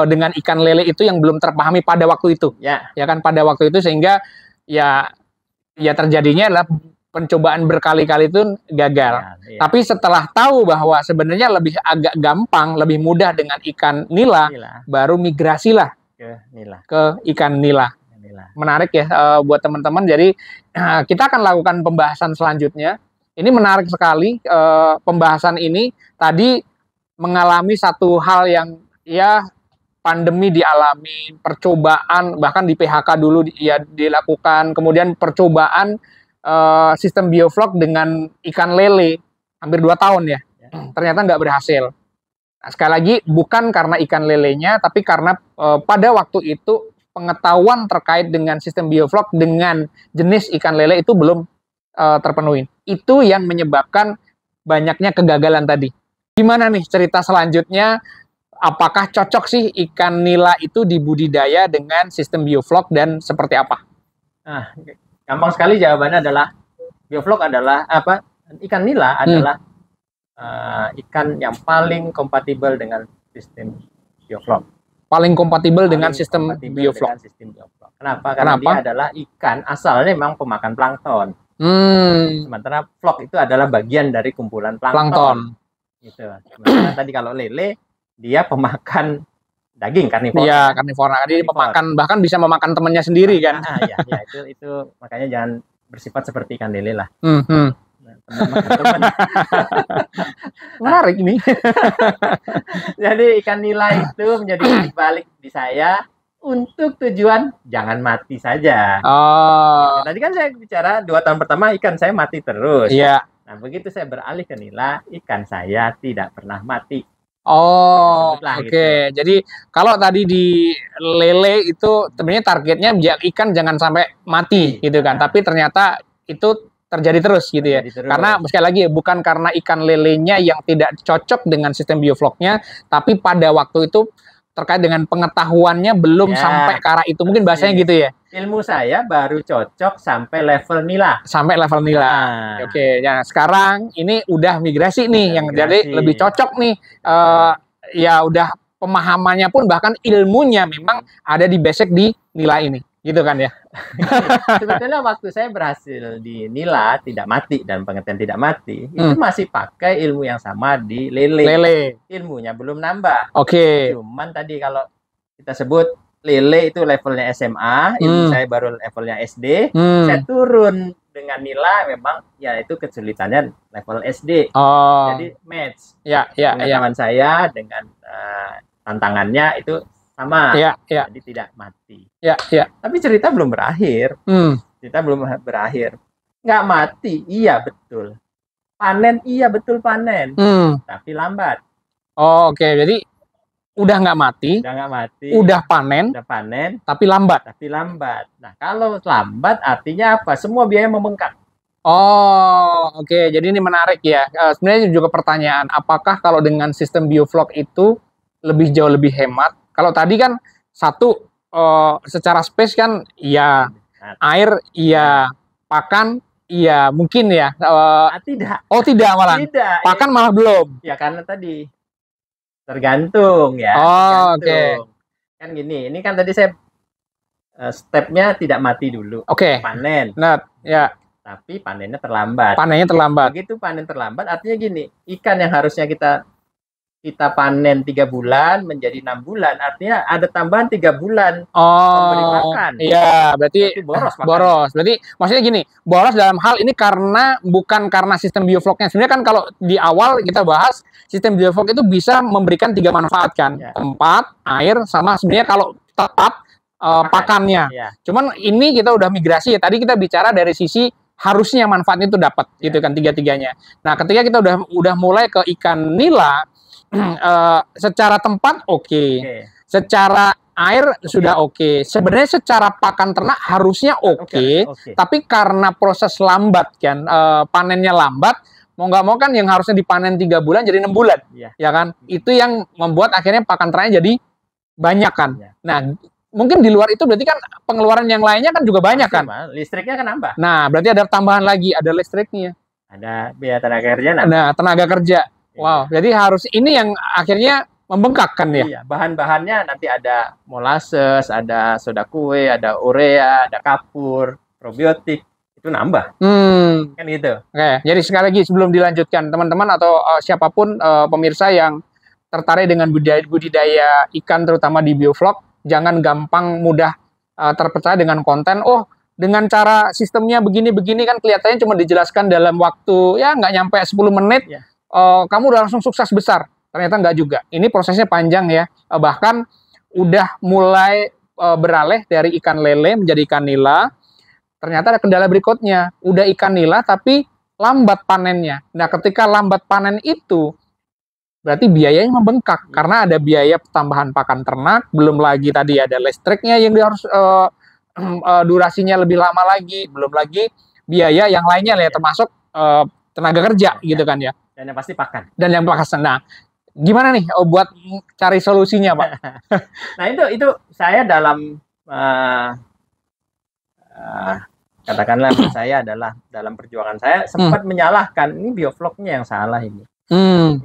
dengan ikan lele itu yang belum terpahami pada waktu itu. Ya kan, pada waktu itu, sehingga ya terjadinya adalah pencobaan berkali-kali itu gagal. Tapi setelah tahu bahwa sebenarnya lebih agak gampang, lebih mudah dengan ikan nila. Baru migrasilah ke ikan nila. Menarik ya buat teman-teman. Jadi kita akan lakukan pembahasan selanjutnya. Ini menarik sekali pembahasan ini. Tadi mengalami satu hal yang ya pandemi dialami, percobaan bahkan di PHK dulu ya dilakukan, kemudian percobaan sistem bioflok dengan ikan lele hampir 2 tahun ya. Ternyata nggak berhasil. Nah, sekali lagi bukan karena ikan lelenya, tapi karena pada waktu itu pengetahuan terkait dengan sistem bioflok dengan jenis ikan lele itu belum terpenuhi. Itu yang menyebabkan banyaknya kegagalan tadi. Gimana nih cerita selanjutnya? Apakah cocok sih ikan nila itu dibudidaya dengan sistem bioflok dan seperti apa? Gampang sekali jawabannya adalah bioflok adalah apa? Ikan nila adalah ikan yang paling kompatibel dengan sistem bioflok. Paling kompatibel dengan sistem bioflok. Kenapa? Karena dia adalah ikan asalnya memang pemakan plankton. Sementara flok itu adalah bagian dari kumpulan plankton. Gitu. Sementara tadi kalau lele dia pemakan daging karnivora. Iya, karnivora. Dia pemakan, bahkan bisa memakan temannya sendiri kan. Itu makanya jangan bersifat seperti ikan lele lah. Menarik ini. Jadi ikan nila itu menjadi balik di saya untuk tujuan jangan mati saja. Tadi kan saya bicara 2 tahun pertama ikan saya mati terus. Iya. Nah, begitu saya beralih ke nila, ikan saya tidak pernah mati. Oke. Gitu. Jadi kalau tadi di lele itu sebenarnya targetnya ikan jangan sampai mati gitu kan. Tapi ternyata itu terjadi terus gitu ya. Karena sekali lagi bukan karena ikan lelenya yang tidak cocok dengan sistem biofloknya, tapi pada waktu itu terkait dengan pengetahuannya belum sampai ke arah itu. Mungkin bahasanya gitu ya. Ilmu saya baru cocok sampai level nila. Sampai level nila. Oke, ya sekarang ini udah migrasi nih, yang jadi lebih cocok nih. Ya udah pemahamannya pun bahkan ilmunya memang ada di basic di nila ini. Gitu kan ya. Sebetulnya waktu saya berhasil di nila tidak mati dan pengertian tidak mati, itu masih pakai ilmu yang sama di lele. Ilmunya belum nambah. Cuman tadi kalau kita sebut lele itu levelnya SMA, ilmu saya baru levelnya SD, saya turun dengan nila memang ya itu kesulitannya level SD. Oh. Jadi match. Ya, pengetahuan saya dengan tantangannya itu sama. Jadi tidak mati. Tapi cerita belum berakhir. Cerita belum berakhir. Nggak mati, iya betul. Panen, iya betul panen. Tapi lambat. Oh, oke. Jadi udah nggak mati, udah panen, tapi lambat. Nah, kalau lambat artinya apa? Semua biaya membengkak. Oh, oke. Jadi ini menarik ya. Sebenarnya juga pertanyaan, apakah kalau dengan sistem bioflok itu jauh lebih hemat? Kalau tadi kan satu secara space kan iya, air iya, pakan iya, mungkin ya. Tidak. Oh, tidak malah. Tidak. Pakan malah belum. Ya karena tadi tergantung ya. Tergantung. Kan gini, ini kan tadi saya stepnya tidak mati dulu. Panen. Nah, ya. Tapi panennya terlambat. Begitu panen terlambat, artinya gini, ikan yang harusnya kita panen 3 bulan menjadi 6 bulan, artinya ada tambahan 3 bulan memberi makan. Iya, berarti boros. Berarti maksudnya gini, boros dalam hal ini bukan karena sistem biofloknya. Sebenarnya kan kalau di awal kita bahas sistem bioflok itu bisa memberikan 3 manfaat kan, tempat, air, sama sebenarnya kalau tepat pakannya. Cuman ini kita udah migrasi ya. Tadi kita bicara dari sisi harusnya manfaatnya itu dapat, gitu kan, 3-tiganya. Nah, ketika kita udah mulai ke ikan nila, secara tempat secara air sudah sebenarnya secara pakan ternak harusnya tapi karena proses lambat kan, panennya lambat, mau nggak mau kan yang harusnya dipanen 3 bulan jadi 6 bulan, ya kan, itu yang membuat akhirnya pakan ternaknya jadi banyak kan. Nah, mungkin di luar itu berarti kan pengeluaran yang lainnya kan juga banyak kan, listriknya kan nambah. Nah, berarti ada tambahan lagi, ada listriknya, ada biaya tenaga kerja, tenaga kerja. Wow, jadi harus ini yang akhirnya membengkak kan ya? Iya, bahan-bahannya nanti ada molasses, ada soda kue, ada urea, ada kapur, probiotik, itu nambah. Kan gitu. Oke, jadi sekali lagi sebelum dilanjutkan, teman-teman atau siapapun pemirsa yang tertarik dengan budidaya ikan terutama di bioflok, jangan gampang mudah terpercaya dengan konten, dengan cara sistemnya begini-begini kan kelihatannya cuma dijelaskan dalam waktu ya nggak nyampe 10 menit. Kamu udah langsung sukses besar. Ternyata nggak juga. Ini prosesnya panjang ya. Bahkan udah mulai beralih dari ikan lele menjadi ikan nila. Ternyata ada kendala berikutnya. Udah ikan nila tapi lambat panennya. Nah, ketika lambat panen itu berarti biayanya membengkak karena ada biaya tambahan pakan ternak, belum lagi tadi ada listriknya yang harus durasinya lebih lama lagi, belum lagi biaya yang lainnya ya, termasuk tenaga kerja gitu kan ya. Dan yang pasti pakan. Nah, gimana nih buat cari solusinya, Pak? Nah, itu saya dalam katakanlah saya adalah dalam perjuangan saya sempat menyalahkan ini biofloknya yang salah ini.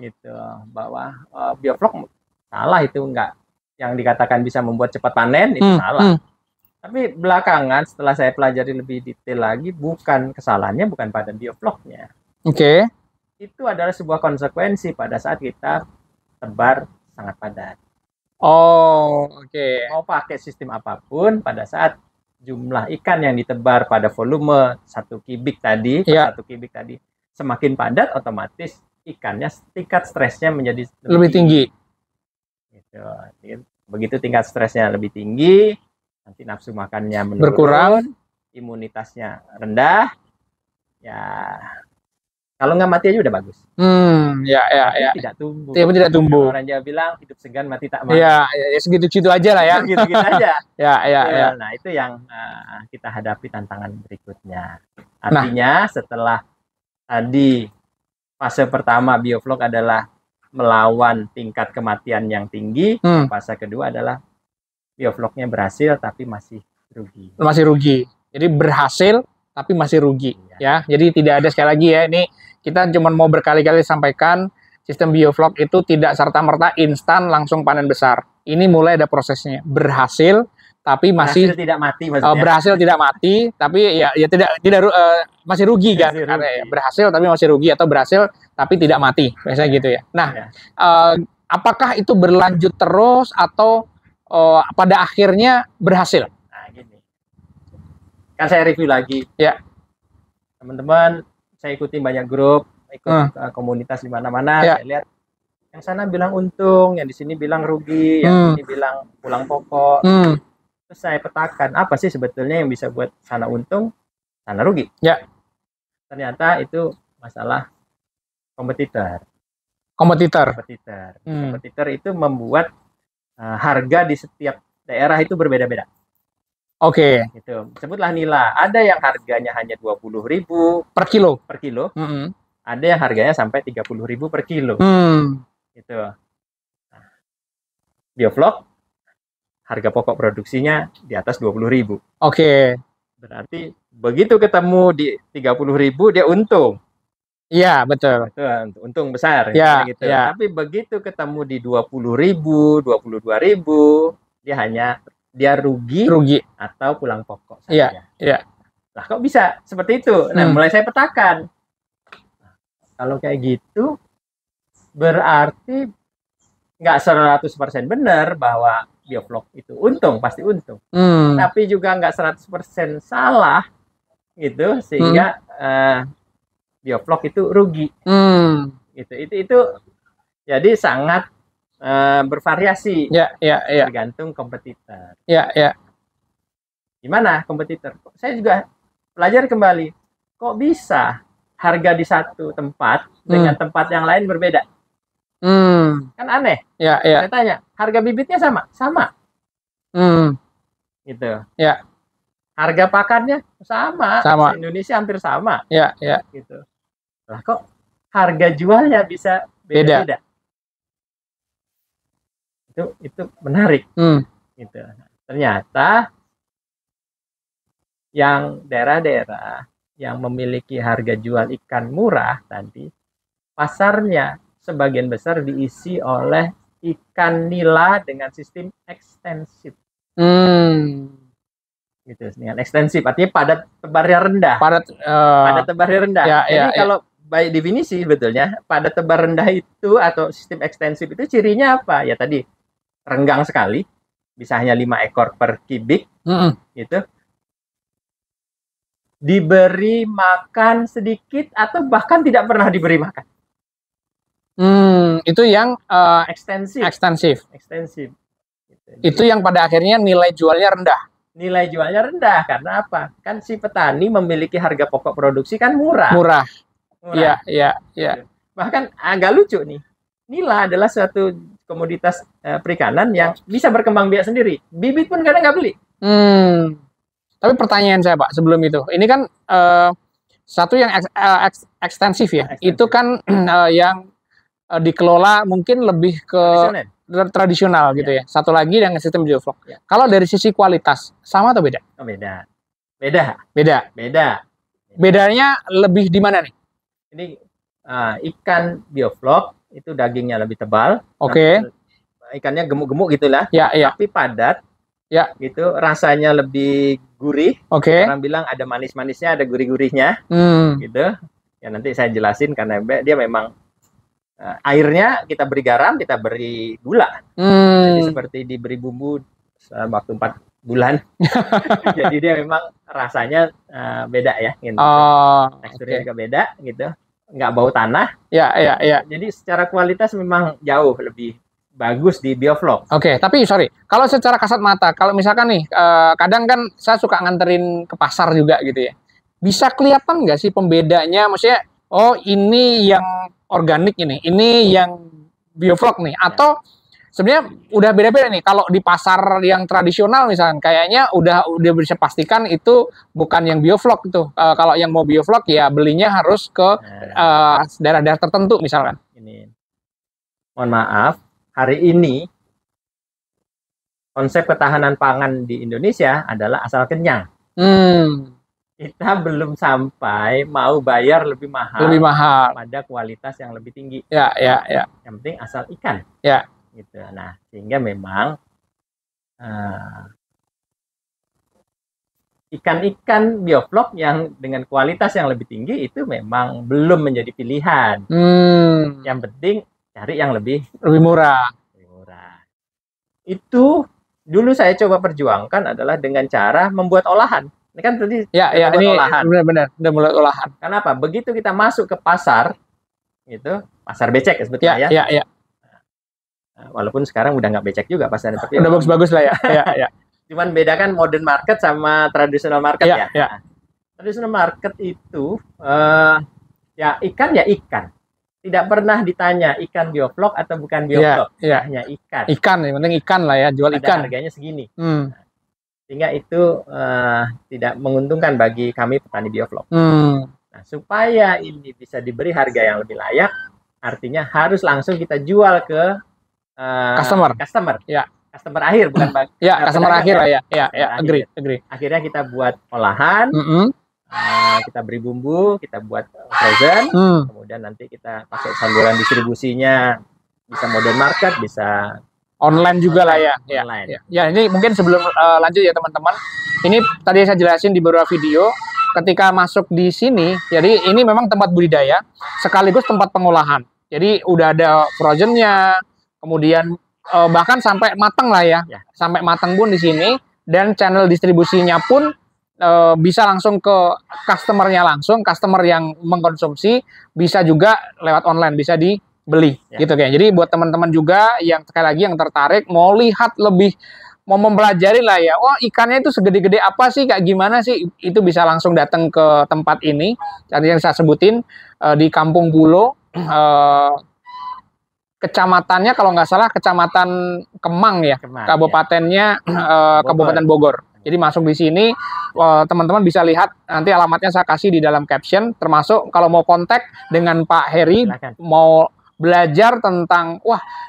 Gitu, bahwa bioflok salah, itu enggak, yang dikatakan bisa membuat cepat panen itu salah. Tapi belakangan setelah saya pelajari lebih detail lagi, kesalahannya bukan pada biofloknya. Itu adalah sebuah konsekuensi pada saat kita tebar sangat padat. Mau pakai sistem apapun, pada saat jumlah ikan yang ditebar pada volume 1 kubik tadi, semakin padat, otomatis ikannya tingkat stresnya menjadi lebih tinggi. Gitu. Begitu tingkat stresnya lebih tinggi, nanti nafsu makannya berkurang, imunitasnya rendah, ya. Kalau nggak mati aja udah bagus. Tidak tumbuh. Tidak tumbuh. Orang Jawa bilang hidup segan mati tak mati. Ya segitu-gitu aja lah ya. Segitu aja. Ya. Nah, itu yang kita hadapi tantangan berikutnya. Artinya setelah tadi fase pertama bioflok adalah melawan tingkat kematian yang tinggi, fase kedua adalah biofloknya berhasil tapi masih rugi. Jadi berhasil tapi masih rugi ya. Jadi tidak ada, sekali lagi ya, ini kita cuma mau berkali-kali sampaikan, sistem bioflok itu tidak serta-merta instan langsung panen besar. Ini mulai ada prosesnya. Berhasil tapi masih tidak mati maksudnya. Berhasil tidak mati tapi ya tidak masih rugi kan. Karena ya, berhasil tapi masih rugi, atau berhasil tapi tidak mati. Biasanya gitu ya. Nah, apakah itu berlanjut terus atau pada akhirnya berhasil? Nah, gini. Kan saya review lagi. Ya. teman-teman, saya ikuti banyak grup, ikut komunitas di mana-mana, saya lihat yang sana bilang untung, yang di sini bilang rugi, yang sini bilang pulang pokok. Terus saya petakan apa sih sebetulnya yang bisa buat sana untung, sana rugi. Ya. Ternyata itu masalah kompetitor. Kompetitor itu membuat harga di setiap daerah itu berbeda-beda. Oke. Gitu. Sebutlah nila. Ada yang harganya hanya 20.000 per kilo. Ada yang harganya sampai 30.000 per kilo. Gitu. Nah, Biovlog harga pokok produksinya di atas 20.000. Oke. Berarti begitu ketemu di 30.000 dia untung. Iya, betul. Untung besar ya, gitu. Ya. Tapi begitu ketemu di 20.000, 22.000, dia rugi atau pulang pokok saja. Iya. Lah kok bisa seperti itu? Nah, mulai saya petakan. Kalau kayak gitu berarti nggak 100% benar bahwa Biovlog itu untung, pasti untung. Tapi juga nggak 100% salah gitu sehingga Biovlog itu rugi. Itu jadi sangat bervariasi. Tergantung kompetitor. Gimana kompetitor? Saya juga pelajari kembali. Kok bisa harga di satu tempat dengan tempat yang lain berbeda? Kan aneh. Saya tanya, harga bibitnya sama? Sama. Gitu. Harga pakannya sama. Indonesia hampir sama. Gitu. Lah kok harga jualnya bisa beda-beda? Itu menarik. Gitu. Ternyata yang daerah-daerah yang memiliki harga jual ikan murah tadi, pasarnya sebagian besar diisi oleh ikan nila dengan sistem ekstensif. Gitu, dengan ekstensif artinya padat tebarnya rendah. Padat tebarnya rendah. Jadi kalau by definisi sebetulnya padat tebar rendah itu atau sistem ekstensif itu cirinya apa? Ya tadi renggang sekali, bisa hanya 5 ekor per kubik, gitu. Diberi makan sedikit atau bahkan tidak pernah diberi makan. Itu yang ekstensif. Gitu. Itu yang pada akhirnya nilai jualnya rendah. Nilai jualnya rendah karena apa? Kan si petani memiliki harga pokok produksi kan murah. Iya. Bahkan agak lucu nih. Nila adalah suatu komoditas perikanan yang bisa berkembang biak sendiri. Bibit pun kadang nggak beli. Tapi pertanyaan saya Pak sebelum itu, ini kan satu yang ekstensif ya. Itu kan yang dikelola mungkin lebih ke tradisional gitu ya. Satu lagi dengan sistem Biovlog. Kalau dari sisi kualitas sama atau beda? Beda. Bedanya lebih di mana nih? Ini ikan Biovlog itu dagingnya lebih tebal. Ikannya gemuk-gemuk gitulah. Tapi padat. Gitu, rasanya lebih gurih. Orang bilang ada manis-manisnya, ada gurih-gurihnya. Gitu. Ya nanti saya jelasin karena dia memang airnya kita beri garam, kita beri gula. Jadi seperti diberi bumbu waktu 4 bulan. Jadi dia memang rasanya beda ya. Gitu. Teksturnya juga beda gitu. Nggak bau tanah. Jadi secara kualitas memang jauh lebih bagus di Biovlog. Tapi sorry, kalau secara kasat mata, kalau misalkan nih, kadang kan saya suka nganterin ke pasar juga gitu ya. Bisa kelihatan nggak sih pembedanya? Maksudnya, oh ini yang organik ini yang Biovlog nih, atau sebenarnya udah beda-beda nih. Kalau di pasar yang tradisional misalkan, kayaknya udah bisa pastikan itu bukan yang Biovlog itu. Kalau yang mau Biovlog ya belinya harus ke daerah-daerah tertentu misalkan. Mohon maaf. Hari ini konsep ketahanan pangan di Indonesia adalah asal kenyang. Kita belum sampai mau bayar lebih mahal pada kualitas yang lebih tinggi. Yang penting asal ikan. Gitu. Nah, sehingga memang ikan-ikan Biovlog yang dengan kualitas yang lebih tinggi itu memang belum menjadi pilihan. Yang penting cari yang lebih murah. Itu dulu saya coba perjuangkan adalah dengan cara membuat olahan. Ini kan tadi ini olahan. Benar-benar udah mulai olahan. Kenapa? Begitu kita masuk ke pasar, itu pasar becek ya sebetulnya ya. Iya. Nah, walaupun sekarang udah nggak becek juga pasarnya, tapi udah bagus-bagus lah ya. Iya. Cuman bedakan modern market sama traditional market ya. Nah, traditional market itu ya ikan. Tidak pernah ditanya ikan bioflok atau bukan bioflok. Hanya ikan. Ikan, yang penting ikan lah ya, jual ikan. Harganya segini. Sehingga itu tidak menguntungkan bagi kami petani bioflok. Nah, supaya ini bisa diberi harga yang lebih layak, artinya harus langsung kita jual ke customer. Ya. Customer akhir, bukan bagi. Customer akhir lah ya. Agree. Akhirnya kita buat olahan. Kita beri bumbu, kita buat frozen, kemudian nanti kita pakai saluran distribusinya, bisa modern market, bisa online juga lah ya. Online. Ya, ini mungkin sebelum lanjut ya teman-teman, ini tadi saya jelasin di beberapa video, ketika masuk di sini, jadi ini memang tempat budidaya, sekaligus tempat pengolahan. Jadi udah ada frozennya, kemudian bahkan sampai matang lah ya, sampai matang pun di sini, dan channel distribusinya pun bisa langsung ke customer-nya langsung, customer yang mengkonsumsi bisa juga lewat online, bisa dibeli gitu kayak. Jadi buat teman-teman juga yang sekali lagi yang tertarik mau lihat lebih, mau mempelajari lah ya, ikannya itu segede-gede apa sih, kayak gimana sih, itu bisa langsung datang ke tempat ini. Tadi yang saya sebutin di Kampung Pulo, kecamatannya kalau nggak salah Kecamatan Kemang ya, kabupatennya Kabupaten Bogor. Jadi masuk di sini, teman-teman bisa lihat nanti alamatnya saya kasih di dalam caption, termasuk kalau mau kontak dengan Pak Heri, mau belajar tentang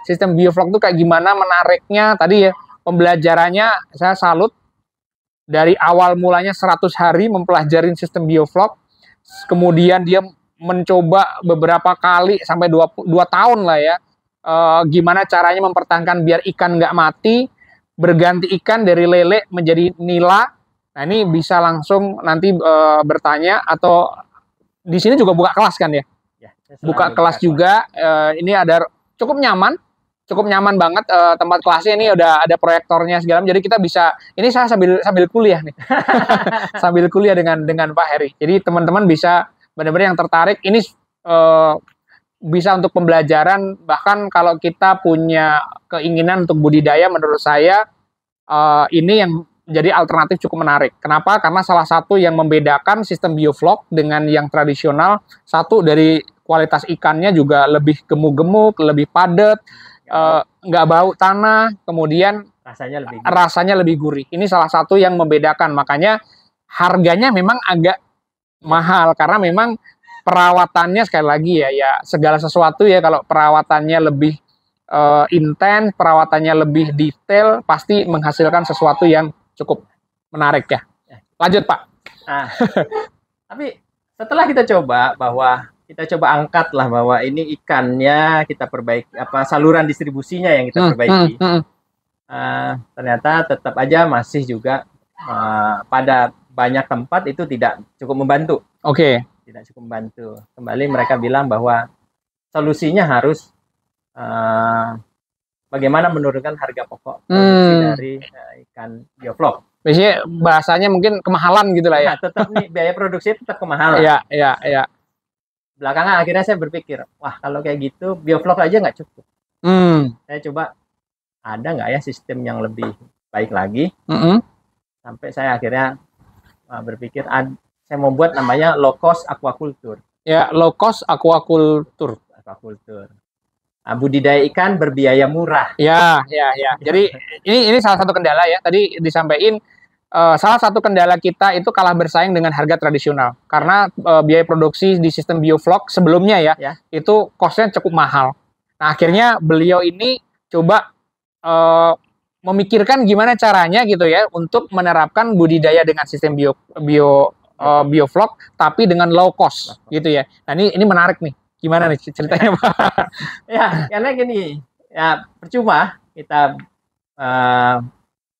sistem bioflok itu kayak gimana menariknya, tadi ya pembelajarannya saya salut, dari awal mulanya 100 hari mempelajari sistem bioflok, kemudian dia mencoba beberapa kali sampai 2 tahun lah ya, gimana caranya mempertahankan biar ikan nggak mati, berganti ikan dari lele menjadi nila. Nah, ini bisa langsung nanti bertanya, atau di sini juga buka kelas kan ya? Buka kelas juga. Ini ada cukup nyaman banget tempat kelasnya, ini udah ada proyektornya segala, jadi kita bisa, ini saya sambil kuliah nih. Sambil kuliah dengan Pak Heri. Jadi teman-teman bisa benar-benar yang tertarik, ini bisa untuk pembelajaran, bahkan kalau kita punya keinginan untuk budidaya, menurut saya ini yang jadi alternatif cukup menarik. Kenapa? Karena salah satu yang membedakan sistem bioflok dengan yang tradisional, satu dari kualitas ikannya juga lebih gemuk-gemuk, lebih padat, nggak bau tanah, kemudian rasanya lebih gurih. Ini salah satu yang membedakan, makanya harganya memang agak mahal, karena memang perawatannya sekali lagi ya segala sesuatu ya, kalau perawatannya lebih intens, perawatannya lebih detail, pasti menghasilkan sesuatu yang cukup menarik ya. Lanjut Pak. Nah, tapi setelah kita coba angkat lah bahwa ini ikannya kita perbaiki, saluran distribusinya yang kita perbaiki, ternyata tetap aja masih juga pada banyak tempat itu tidak cukup membantu. Tidak cukup membantu. Kembali mereka bilang bahwa solusinya harus bagaimana menurunkan harga pokok produksi dari ikan bioflok. Biasanya bahasanya mungkin kemahalan gitu lah ya. Tetap nih biaya produksi tetap kemahalan. Iya. Belakangan akhirnya saya berpikir, wah kalau kayak gitu bioflok aja nggak cukup. Saya coba ada nggak ya sistem yang lebih baik lagi. Sampai saya akhirnya berpikir saya mau buat namanya low cost aquaculture. Ya, low cost aquaculture. Nah, budidaya ikan berbiaya murah. Ya. Jadi ini salah satu kendala ya. Tadi disampaikan salah satu kendala kita itu kalah bersaing dengan harga tradisional. Karena biaya produksi di sistem bioflok sebelumnya ya, itu cost-nya cukup mahal. Nah, akhirnya beliau ini coba memikirkan gimana caranya gitu ya untuk menerapkan budidaya dengan sistem bioflok tapi dengan low cost gitu ya. Nah, ini menarik nih. Gimana nih ceritanya Pak? Ya, karena gini, ya percuma kita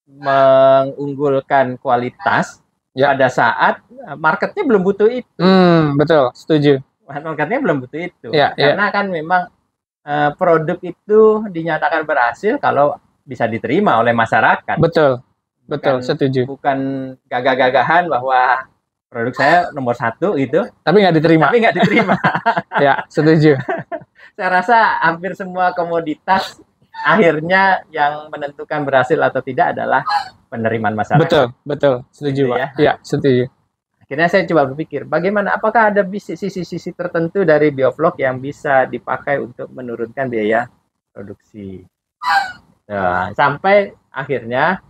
mengunggulkan kualitas pada saat marketnya belum butuh itu. Betul, setuju. Marketnya belum butuh itu. Karena kan memang produk itu dinyatakan berhasil kalau bisa diterima oleh masyarakat. Betul. Betul, setuju. Bukan gagah-gagahan bahwa produk saya nomor 1 gitu. Tapi nggak diterima. Ya, setuju. Saya rasa hampir semua komoditas akhirnya yang menentukan berhasil atau tidak adalah penerimaan masyarakat. Betul, setuju, gitu Pak. Ya, setuju. Akhirnya saya coba berpikir, bagaimana, apakah ada sisi-sisi tertentu dari bioflok yang bisa dipakai untuk menurunkan biaya produksi. Nah, sampai akhirnya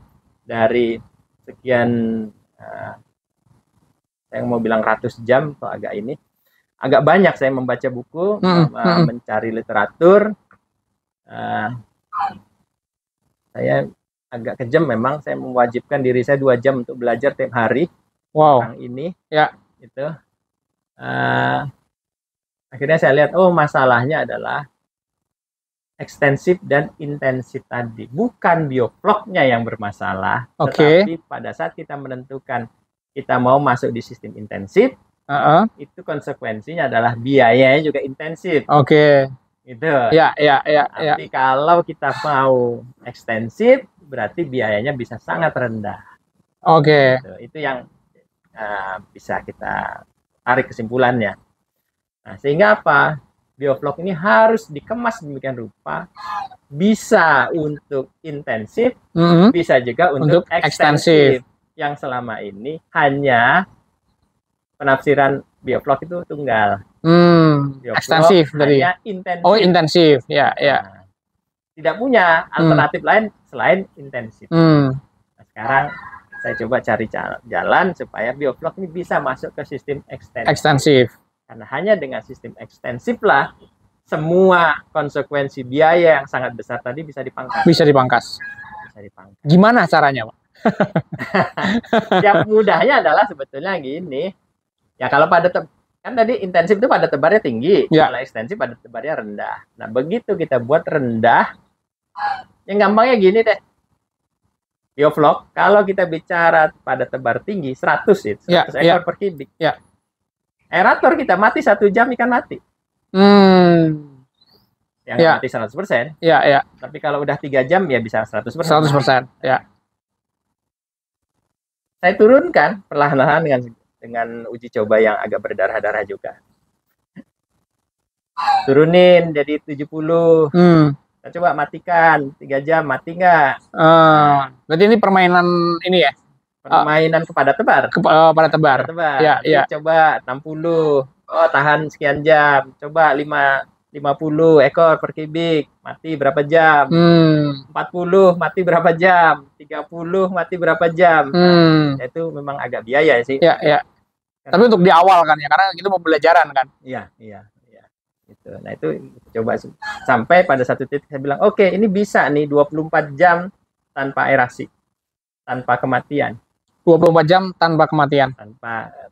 dari sekian, saya mau bilang ratus jam atau agak banyak saya membaca buku, mencari literatur. Saya agak kejam memang, saya mewajibkan diri saya 2 jam untuk belajar tiap hari. Tentang ini. Ya. Gitu. Akhirnya saya lihat, masalahnya adalah ekstensif dan intensif tadi. Bukan biofloknya yang bermasalah, tetapi pada saat kita menentukan kita mau masuk di sistem intensif, itu konsekuensinya adalah biayanya juga intensif. Gitu. Tapi kalau kita mau ekstensif, berarti biayanya bisa sangat rendah. Gitu. Itu yang bisa kita tarik kesimpulannya. Nah, sehingga apa? Bioflok ini harus dikemas demikian rupa, bisa untuk intensif, bisa juga untuk ekstensif. Yang selama ini hanya penafsiran bioflok itu tunggal. Ekstensif tadi. Intensif. Intensif. Ya. Tidak punya alternatif lain selain intensif. Nah, sekarang saya coba cari jalan supaya bioflok ini bisa masuk ke sistem ekstensif. Karena hanya dengan sistem ekstensif lah semua konsekuensi biaya yang sangat besar tadi bisa dipangkas. Gimana caranya, Pak? Yang mudahnya adalah sebetulnya gini. Ya kalau kan tadi intensif itu pada tebarnya tinggi, kalau ekstensif pada tebarnya rendah. Nah, begitu kita buat rendah, yang gampangnya gini deh. Bioflok, kalau kita bicara pada tebar tinggi 100 ekor per kubik. Aerator kita mati 1 jam, ikan mati. Yang mati 100%. Tapi kalau udah 3 jam ya bisa 100%. 100%. Saya turunkan perlahan-lahan dengan uji coba yang agak berdarah-darah juga. Turunin jadi 70. Kita coba matikan 3 jam, mati nggak? Berarti ini permainan ini ya? Permainan kepada tebar. Pada tebar. Coba 60. Tahan sekian jam. Coba 50 ekor per kubik. Mati berapa jam? 40 mati berapa jam? 30 mati berapa jam? Itu memang agak biaya sih. Tapi untuk di awal kan ya, karena itu pembelajaran kan. Iya. Gitu. Nah, itu coba sampai pada satu titik saya bilang, oke, ini bisa nih 24 jam tanpa aerasi, tanpa kematian. 24 jam tanpa kematian.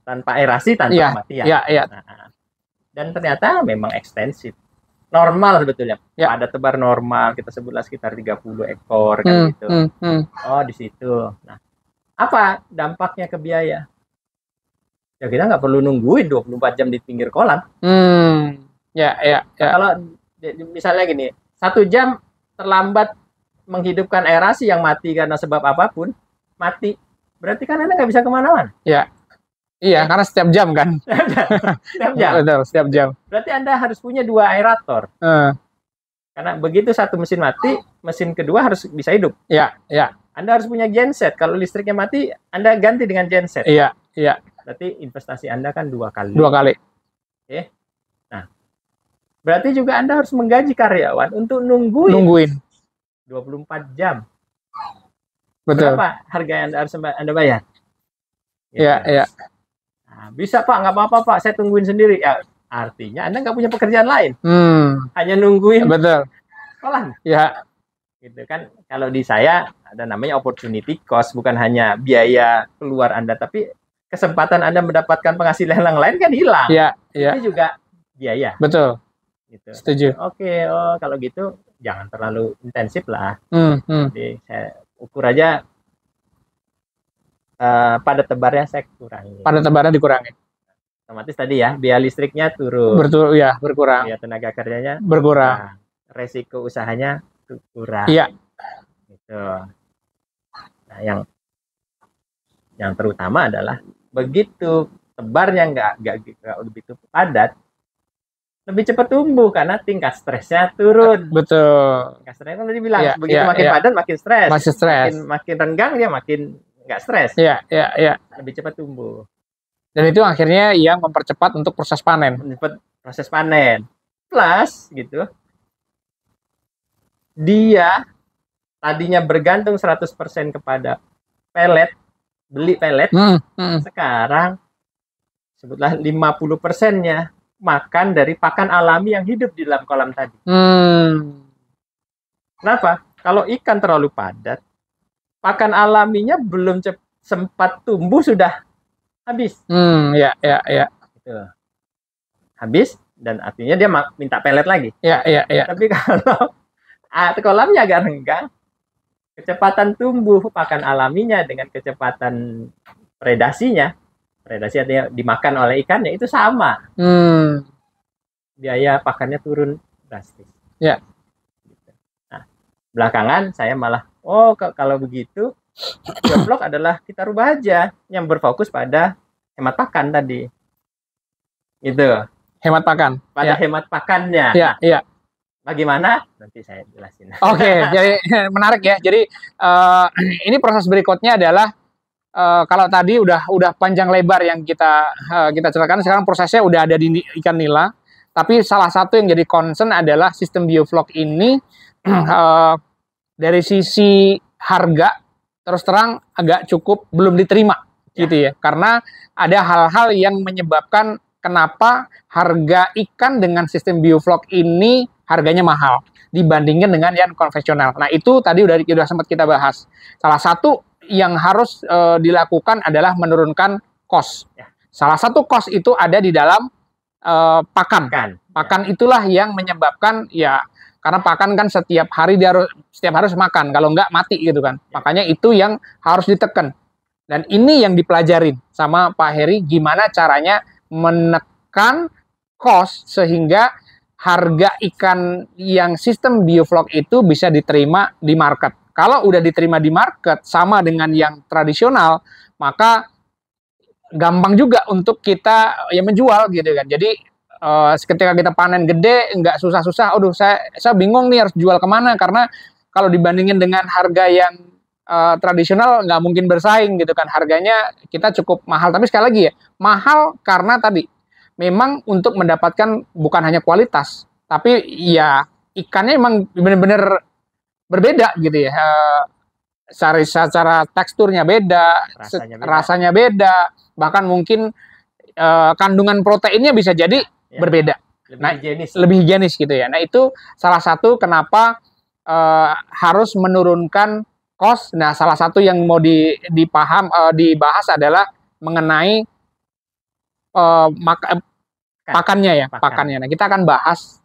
Tanpa aerasi, tanpa kematian. Nah, dan ternyata memang ekstensif. Normal sebetulnya. Pada tebar normal, kita sebutlah sekitar 30 ekor kan gitu. Di situ. Nah, apa dampaknya ke biaya? Ya kita nggak perlu nungguin 24 jam di pinggir kolam. Kalau misalnya gini, 1 jam terlambat menghidupkan aerasi yang mati karena sebab apapun, mati. Berarti kan Anda nggak bisa kemana-mana. Karena setiap jam kan. Setiap jam. Betul, setiap jam. Berarti Anda harus punya 2 aerator. Karena begitu satu mesin mati, mesin kedua harus bisa hidup. Anda harus punya genset. Kalau listriknya mati, Anda ganti dengan genset. Berarti investasi Anda kan 2 kali. 2 kali. Nah, berarti juga Anda harus menggaji karyawan untuk nungguin 24 jam. Betul. Berapa harga yang harus Anda bayar? Nah, bisa Pak, nggak apa-apa Pak, saya tungguin sendiri. Ya, artinya Anda nggak punya pekerjaan lain. Hanya nungguin. Betul. Kolam. Gitu kan. Kalau di saya ada namanya opportunity cost, bukan hanya biaya keluar Anda, tapi kesempatan Anda mendapatkan penghasilan yang lain kan hilang. Itu juga biaya. Betul. Gitu. Setuju. Oke, kalau gitu jangan terlalu intensif lah. Jadi saya ukur aja pada tebarnya saya kurangi. Pada tebarnya dikurangi. Otomatis tadi ya, biaya listriknya turun. Berkurang. Biaya tenaga kerjanya berkurang. Resiko usahanya kurang. Gitu. Nah, yang yang terutama adalah begitu tebarnya nggak begitu padat, lebih cepat tumbuh karena tingkat stresnya turun. Betul. Tingkat stresnya kan tadi bilang begitu makin padat makin stres. Makin renggang dia makin nggak stres. Lebih cepat tumbuh. Dan itu akhirnya yang mempercepat untuk proses panen. Proses panen. Plus gitu. Dia tadinya bergantung 100% kepada pelet, beli pelet, sekarang sebutlah 50%-nya makan dari pakan alami yang hidup di dalam kolam tadi. Kenapa? Kalau ikan terlalu padat, pakan alaminya belum sempat tumbuh sudah habis. Gitu. Habis dan artinya dia minta pelet lagi. Tapi kalau kolamnya agak renggang, kecepatan tumbuh pakan alaminya dengan kecepatan predasi artinya dimakan oleh ikannya itu sama. Biaya pakannya turun drastis. Nah, belakangan saya malah, kalau begitu, bioblok adalah kita rubah aja yang berfokus pada hemat pakan tadi. Gitu. Hemat pakan. Pada hemat pakannya. Bagaimana? Nanti saya jelasin. Jadi menarik ya. Jadi ini proses berikutnya adalah kalau tadi udah panjang lebar yang kita ceritakan, sekarang prosesnya udah ada di ikan nila. Tapi salah satu yang jadi concern adalah sistem bioflok ini dari sisi harga terus terang agak cukup belum diterima gitu ya. Karena ada hal-hal yang menyebabkan kenapa harga ikan dengan sistem bioflok ini harganya mahal dibandingkan dengan yang konvensional. Nah, itu tadi udah sempat kita bahas. Salah satu yang harus dilakukan adalah menurunkan cost. Salah satu cost itu ada di dalam pakan. Pakan itulah yang menyebabkan karena pakan kan setiap hari harus makan, kalau enggak mati gitu kan. Makanya itu yang harus ditekan. Dan ini yang dipelajarin sama Pak Heri, gimana caranya menekan cost sehingga harga ikan yang sistem bioflok itu bisa diterima di market. Kalau udah diterima di market sama dengan yang tradisional, maka gampang juga untuk kita menjual gitu kan. Jadi ketika kita panen gede, nggak susah-susah, saya bingung nih harus jual kemana, karena kalau dibandingin dengan harga yang tradisional nggak mungkin bersaing gitu kan, harganya kita cukup mahal. Tapi sekali lagi mahal karena tadi memang untuk mendapatkan bukan hanya kualitas, tapi ikannya emang benar-benar berbeda gitu ya. Secara teksturnya beda, rasanya beda, bahkan mungkin kandungan proteinnya bisa jadi berbeda. Lebih higienis gitu ya. Nah, itu salah satu kenapa harus menurunkan cost. Nah, salah satu yang mau dibahas adalah mengenai pakannya. Nah, kita akan bahas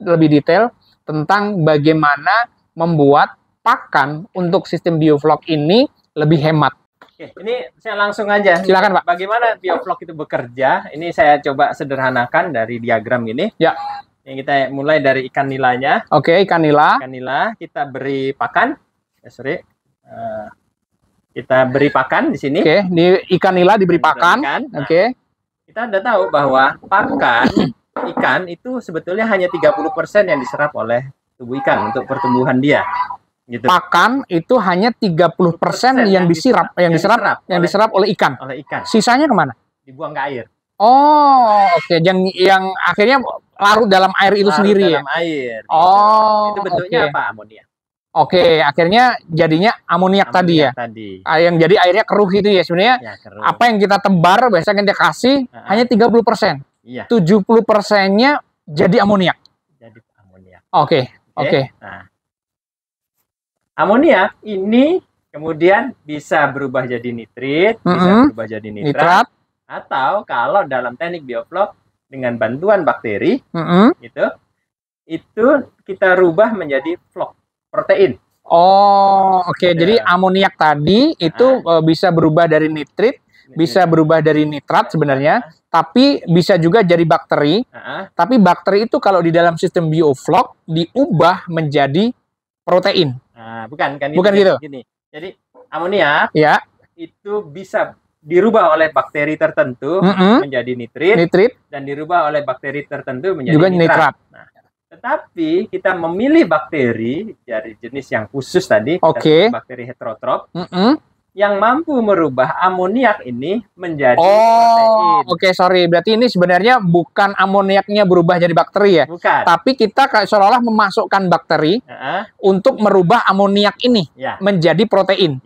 lebih detail tentang bagaimana membuat pakan untuk sistem bioflok ini lebih hemat. Oke, ini saya langsung aja. Silakan, Pak. Bagaimana bioflok itu bekerja? Ini saya coba sederhanakan dari diagram ini. Yang kita mulai dari ikan nilanya. Ikan nila. Ikan nila kita beri pakan. Kita beri pakan di sini. Di ikan nila diberi pakan. Nah, kita udah tahu bahwa pakan ikan itu sebetulnya hanya 30% yang diserap oleh tubuh ikan untuk pertumbuhan dia. Gitu. Pakan itu hanya 30% yang diserap oleh ikan. Sisanya kemana? Dibuang ke air. Yang akhirnya larut dalam air itu sendiri dalam air. Itu bentuknya apa? Amonia. Akhirnya jadinya amoniak tadi ya. Yang jadi airnya keruh gitu ya sebenarnya. Apa yang kita tebar biasanya kita kasih hanya 30%. 70%-nya jadi amoniak. Nah, amoniak ini kemudian bisa berubah jadi nitrit, bisa berubah jadi nitrat, atau kalau dalam teknik bioflok dengan bantuan bakteri, itu kita rubah menjadi flok protein. Jadi amoniak tadi itu bisa berubah dari nitrit, bisa berubah dari nitrat sebenarnya, tapi bisa juga jadi bakteri. Tapi bakteri itu kalau di dalam sistem bioflok diubah menjadi protein. Bukan gitu. Gini. Jadi amoniak itu bisa dirubah oleh bakteri tertentu menjadi nitrit, dan dirubah oleh bakteri tertentu menjadi juga nitrat. Nah, tetapi kita memilih bakteri dari jenis yang khusus tadi, bakteri heterotrop, yang mampu merubah amoniak ini menjadi protein. Sorry. Berarti ini sebenarnya bukan amoniaknya berubah jadi bakteri ya? Bukan. Tapi kita seolah-olah memasukkan bakteri untuk merubah amoniak ini menjadi protein.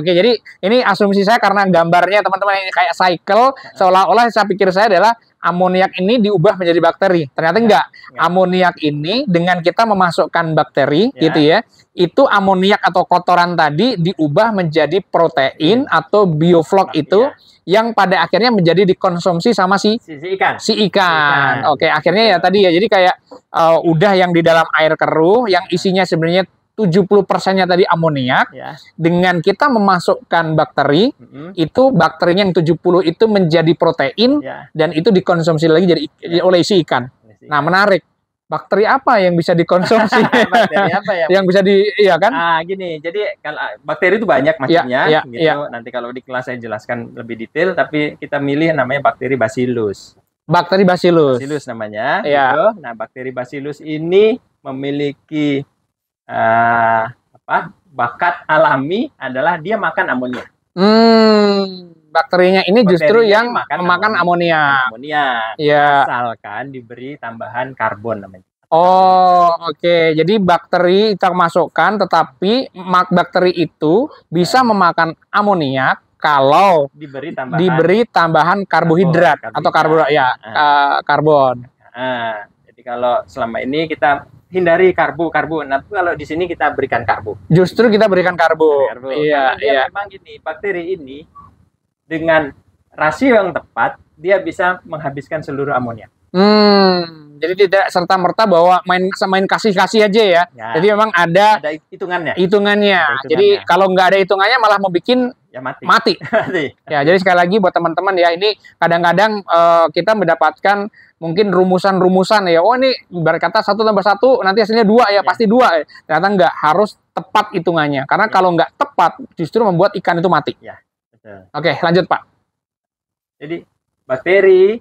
Jadi ini asumsi saya karena gambarnya teman-teman ini kayak cycle, seolah-olah saya pikir saya adalah amoniak ini diubah menjadi bakteri. Ternyata enggak. Amoniak ini dengan kita memasukkan bakteri gitu ya, itu amoniak atau kotoran tadi diubah menjadi protein atau bioflok itu yang pada akhirnya menjadi dikonsumsi sama si ikan. Akhirnya ya tadi ya, jadi kayak udah yang di dalam air keruh yang isinya sebenarnya 70%-nya tadi amoniak, dengan kita memasukkan bakteri, itu bakterinya yang 70 itu menjadi protein, dan itu dikonsumsi lagi oleh si ikan. Nah, menarik. Bakteri apa yang bisa dikonsumsi? Bakteri apa yang bisa kan? Gini, jadi kalau bakteri itu banyak macamnya, gitu. Nanti kalau di kelas saya jelaskan lebih detail, tapi kita milih namanya bakteri Bacillus. Bakteri Bacillus. Bacillus namanya. Gitu. Nah, bakteri Bacillus ini memiliki bakat alami adalah dia makan amonia. Bakterinya ini justru yang makan amonia. Asalkan diberi tambahan karbon namanya. Jadi bakteri kita masukkan, tetapi bakteri itu bisa memakan amoniak kalau diberi tambahan karbohidrat atau karbon. Jadi kalau selama ini kita hindari karbo. Nah, kalau di sini kita berikan karbo. Justru kita berikan karbo. Memang gini, bakteri ini dengan rasio yang tepat dia bisa menghabiskan seluruh amonia. Jadi tidak serta-merta bahwa main kasih-kasih aja ya. Jadi memang ada hitungannya. Jadi kalau nggak ada hitungannya malah mau bikin mati. Jadi sekali lagi buat teman-teman ya, ini kadang-kadang kita mendapatkan mungkin rumusan-rumusan ya. Ini ibarat kata 1 tambah 1 nanti hasilnya 2 ya, pasti 2. Ternyata nggak, harus tepat hitungannya. Karena kalau nggak tepat justru membuat ikan itu mati. Lanjut Pak. Jadi bakteri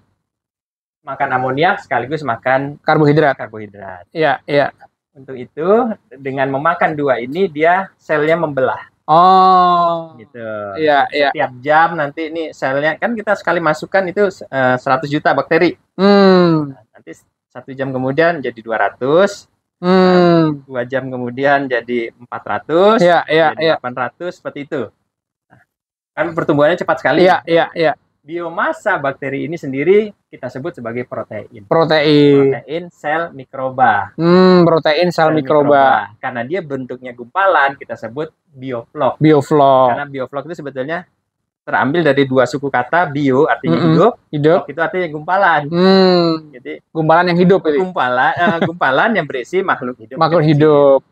makan amoniak sekaligus makan karbohidrat. Untuk itu dengan memakan 2 ini dia selnya membelah. Gitu. Setiap jam nanti ini selnya kan kita sekali masukkan itu 100 juta bakteri. Nanti 1 jam kemudian jadi 200. 2 jam kemudian jadi 400. Jadi 800 seperti itu. Kan pertumbuhannya cepat sekali. Biomasa bakteri ini sendiri kita sebut sebagai protein. Protein sel mikroba. Protein sel mikroba. Karena dia bentuknya gumpalan, kita sebut bioflok. Karena bioflok itu sebetulnya terambil dari 2 suku kata, bio artinya hidup, flok itu artinya gumpalan. Jadi gumpalan yang hidup. Gumpalan yang berisi makhluk hidup.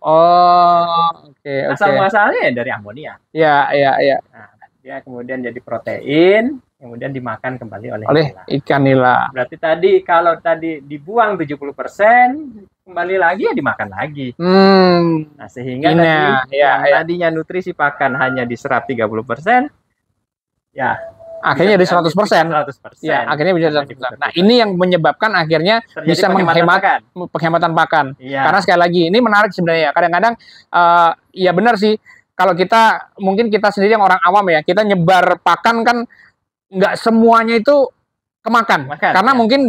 Asal muasalnya dari amonia. Nah, dia kemudian jadi protein, kemudian dimakan kembali oleh ikan nila. Berarti tadi kalau tadi dibuang 70%, kembali lagi ya dimakan lagi. Nah, sehingga tadinya nutrisi pakan hanya diserap 30%, akhirnya jadi 100%. Akhirnya bisa 100%. Nah, ini yang menyebabkan akhirnya bisa menghemat penghematan pakan. Karena sekali lagi ini menarik sebenarnya. Kadang-kadang ya benar sih. Kalau mungkin kita sendiri yang orang awam ya, kita nyebar pakan kan nggak semuanya itu kemakan. Karena mungkin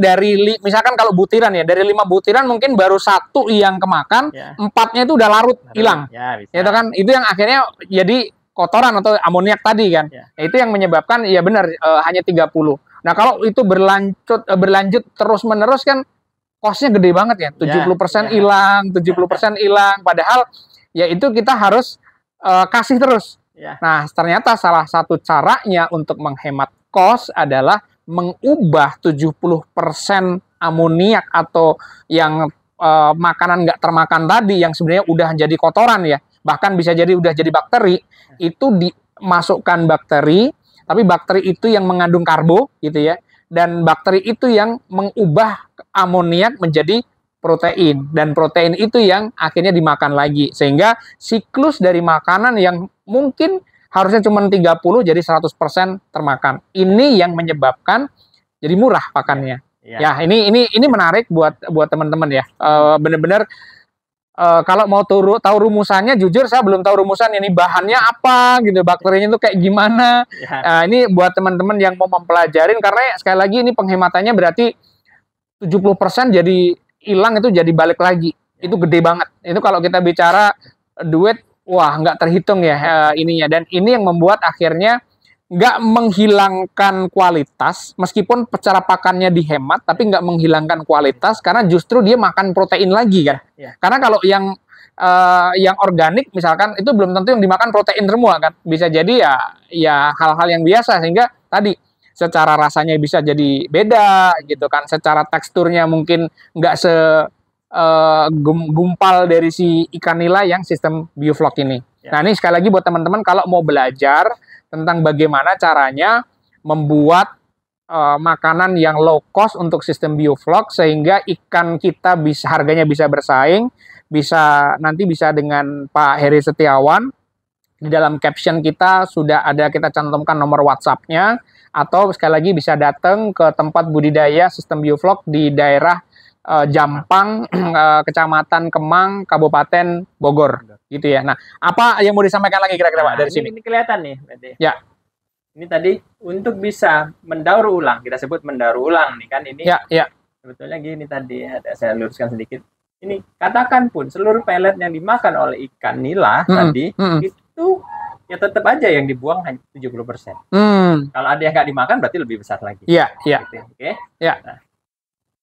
misalkan kalau butiran ya, dari 5 butiran mungkin baru 1 yang kemakan, 4-nya itu udah larut, hilang. Itu kan, itu yang akhirnya jadi kotoran atau amoniak tadi kan. Itu yang menyebabkan ya benar hanya 30. Nah, kalau itu berlanjut terus-menerus kan cost-nya gede banget ya. 70% hilang, 70% hilang. Padahal ya itu kita harus kasih terus. Nah, ternyata salah satu caranya untuk menghemat cost adalah mengubah 70% amoniak atau yang makanan nggak termakan tadi yang sebenarnya udah jadi kotoran ya, bahkan bisa jadi udah jadi bakteri, itu dimasukkan bakteri, tapi bakteri itu yang mengandung karbo gitu ya, dan bakteri itu yang mengubah amoniak menjadi protein, dan protein itu yang akhirnya dimakan lagi, sehingga siklus dari makanan yang mungkin harusnya cuma 30 jadi 100% termakan. Ini yang menyebabkan jadi murah pakannya. Ya, ini menarik buat teman-teman ya. Bener-bener kalau mau tahu rumusannya, jujur saya belum tahu rumusan ini bahannya apa gitu, bakterinya itu kayak gimana. Ini buat teman-teman yang mau mempelajarin, karena sekali lagi ini penghematannya berarti 70% jadi hilang, itu jadi balik lagi. Itu gede banget. Itu kalau kita bicara duit, wah nggak terhitung ya ininya. Dan ini yang membuat akhirnya nggak menghilangkan kualitas, meskipun secara pakannya dihemat, tapi nggak menghilangkan kualitas, karena justru dia makan protein lagi kan. Karena kalau yang organik misalkan, itu belum tentu yang dimakan protein semua kan. Bisa jadi ya hal-hal yang biasa, sehingga tadi secara rasanya bisa jadi beda gitu kan, secara teksturnya mungkin nggak gumpal dari si ikan nila yang sistem bioflok ini. Nah ini sekali lagi buat teman-teman, kalau mau belajar tentang bagaimana caranya membuat makanan yang low cost untuk sistem bioflok, sehingga ikan kita harganya bisa bersaing, nanti bisa dengan Pak Heri Setiawan. Di dalam caption kita sudah ada, kita cantumkan nomor WhatsApp-nya, atau sekali lagi bisa datang ke tempat budidaya sistem bioflok di daerah Jampang, Kecamatan Kemang, Kabupaten Bogor, gitu ya. Nah, apa yang mau disampaikan lagi kira-kira Pak dari sini? Ini kelihatan nih, berarti. Ya. Ini tadi untuk bisa mendaur ulang, kita sebut mendaur ulang nih kan ini. Ya. Sebetulnya gini tadi, saya luruskan sedikit. Ini katakan pun seluruh pelet yang dimakan oleh ikan nila tadi itu ya tetap aja yang dibuang hanya 70%. Kalau ada yang nggak dimakan berarti lebih besar lagi. Iya. Gitu, oke? Ya. Nah,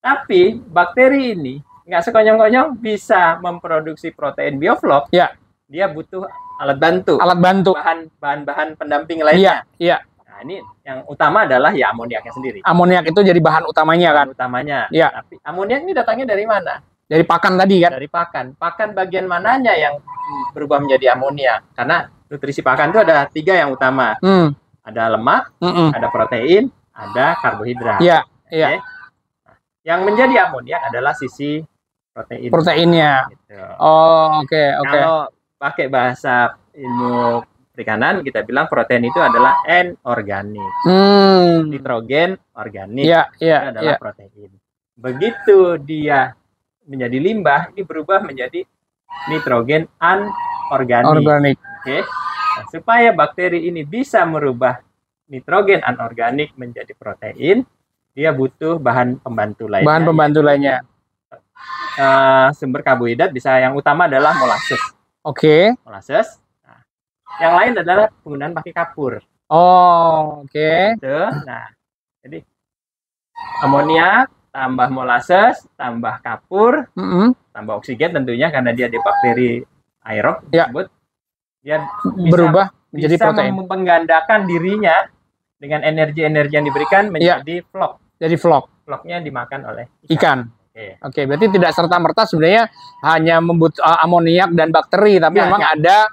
tapi bakteri ini nggak sekonyong-konyong bisa memproduksi protein bioflok. Ya. Dia butuh alat bantu. Bahan-bahan pendamping lainnya. Iya. Nah, ini yang utama adalah ya amoniaknya sendiri. Amoniak itu jadi bahan utamanya kan? Utamanya. Ya. Tapi amoniak ini datangnya dari mana? Dari pakan tadi kan? Dari pakan. Pakan bagian mananya yang berubah menjadi amoniak? Karena nutrisi pakan itu ada 3 yang utama. Ada lemak, ada protein, ada karbohidrat. Iya. Okay? Yang menjadi amoniak adalah sisi proteinnya. Gitu. Oh, oke. Kalau pakai bahasa ilmu perikanan, kita bilang protein itu adalah N-organik. Nitrogen organik. Itu adalah protein. Begitu dia menjadi limbah, ini berubah menjadi nitrogen anorganik. Oke. Nah, supaya bakteri ini bisa merubah nitrogen anorganik menjadi protein, dia butuh bahan pembantu lainnya. Sumber karbohidrat bisa, yang utama adalah molasses. Oke. Molasses. Nah, yang lain adalah penggunaan pakai kapur. Oh, oke. Gitu. Nah, jadi amoniak tambah molasses tambah kapur tambah oksigen tentunya, karena dia di bakteri aerob tersebut, dia berubah menjadi protein. Bisa menggandakan dirinya dengan energi-energi yang diberikan menjadi vlog. Jadi vlognya dimakan oleh ikan. Oke, berarti tidak serta-merta sebenarnya hanya amoniak dan bakteri, tapi memang ada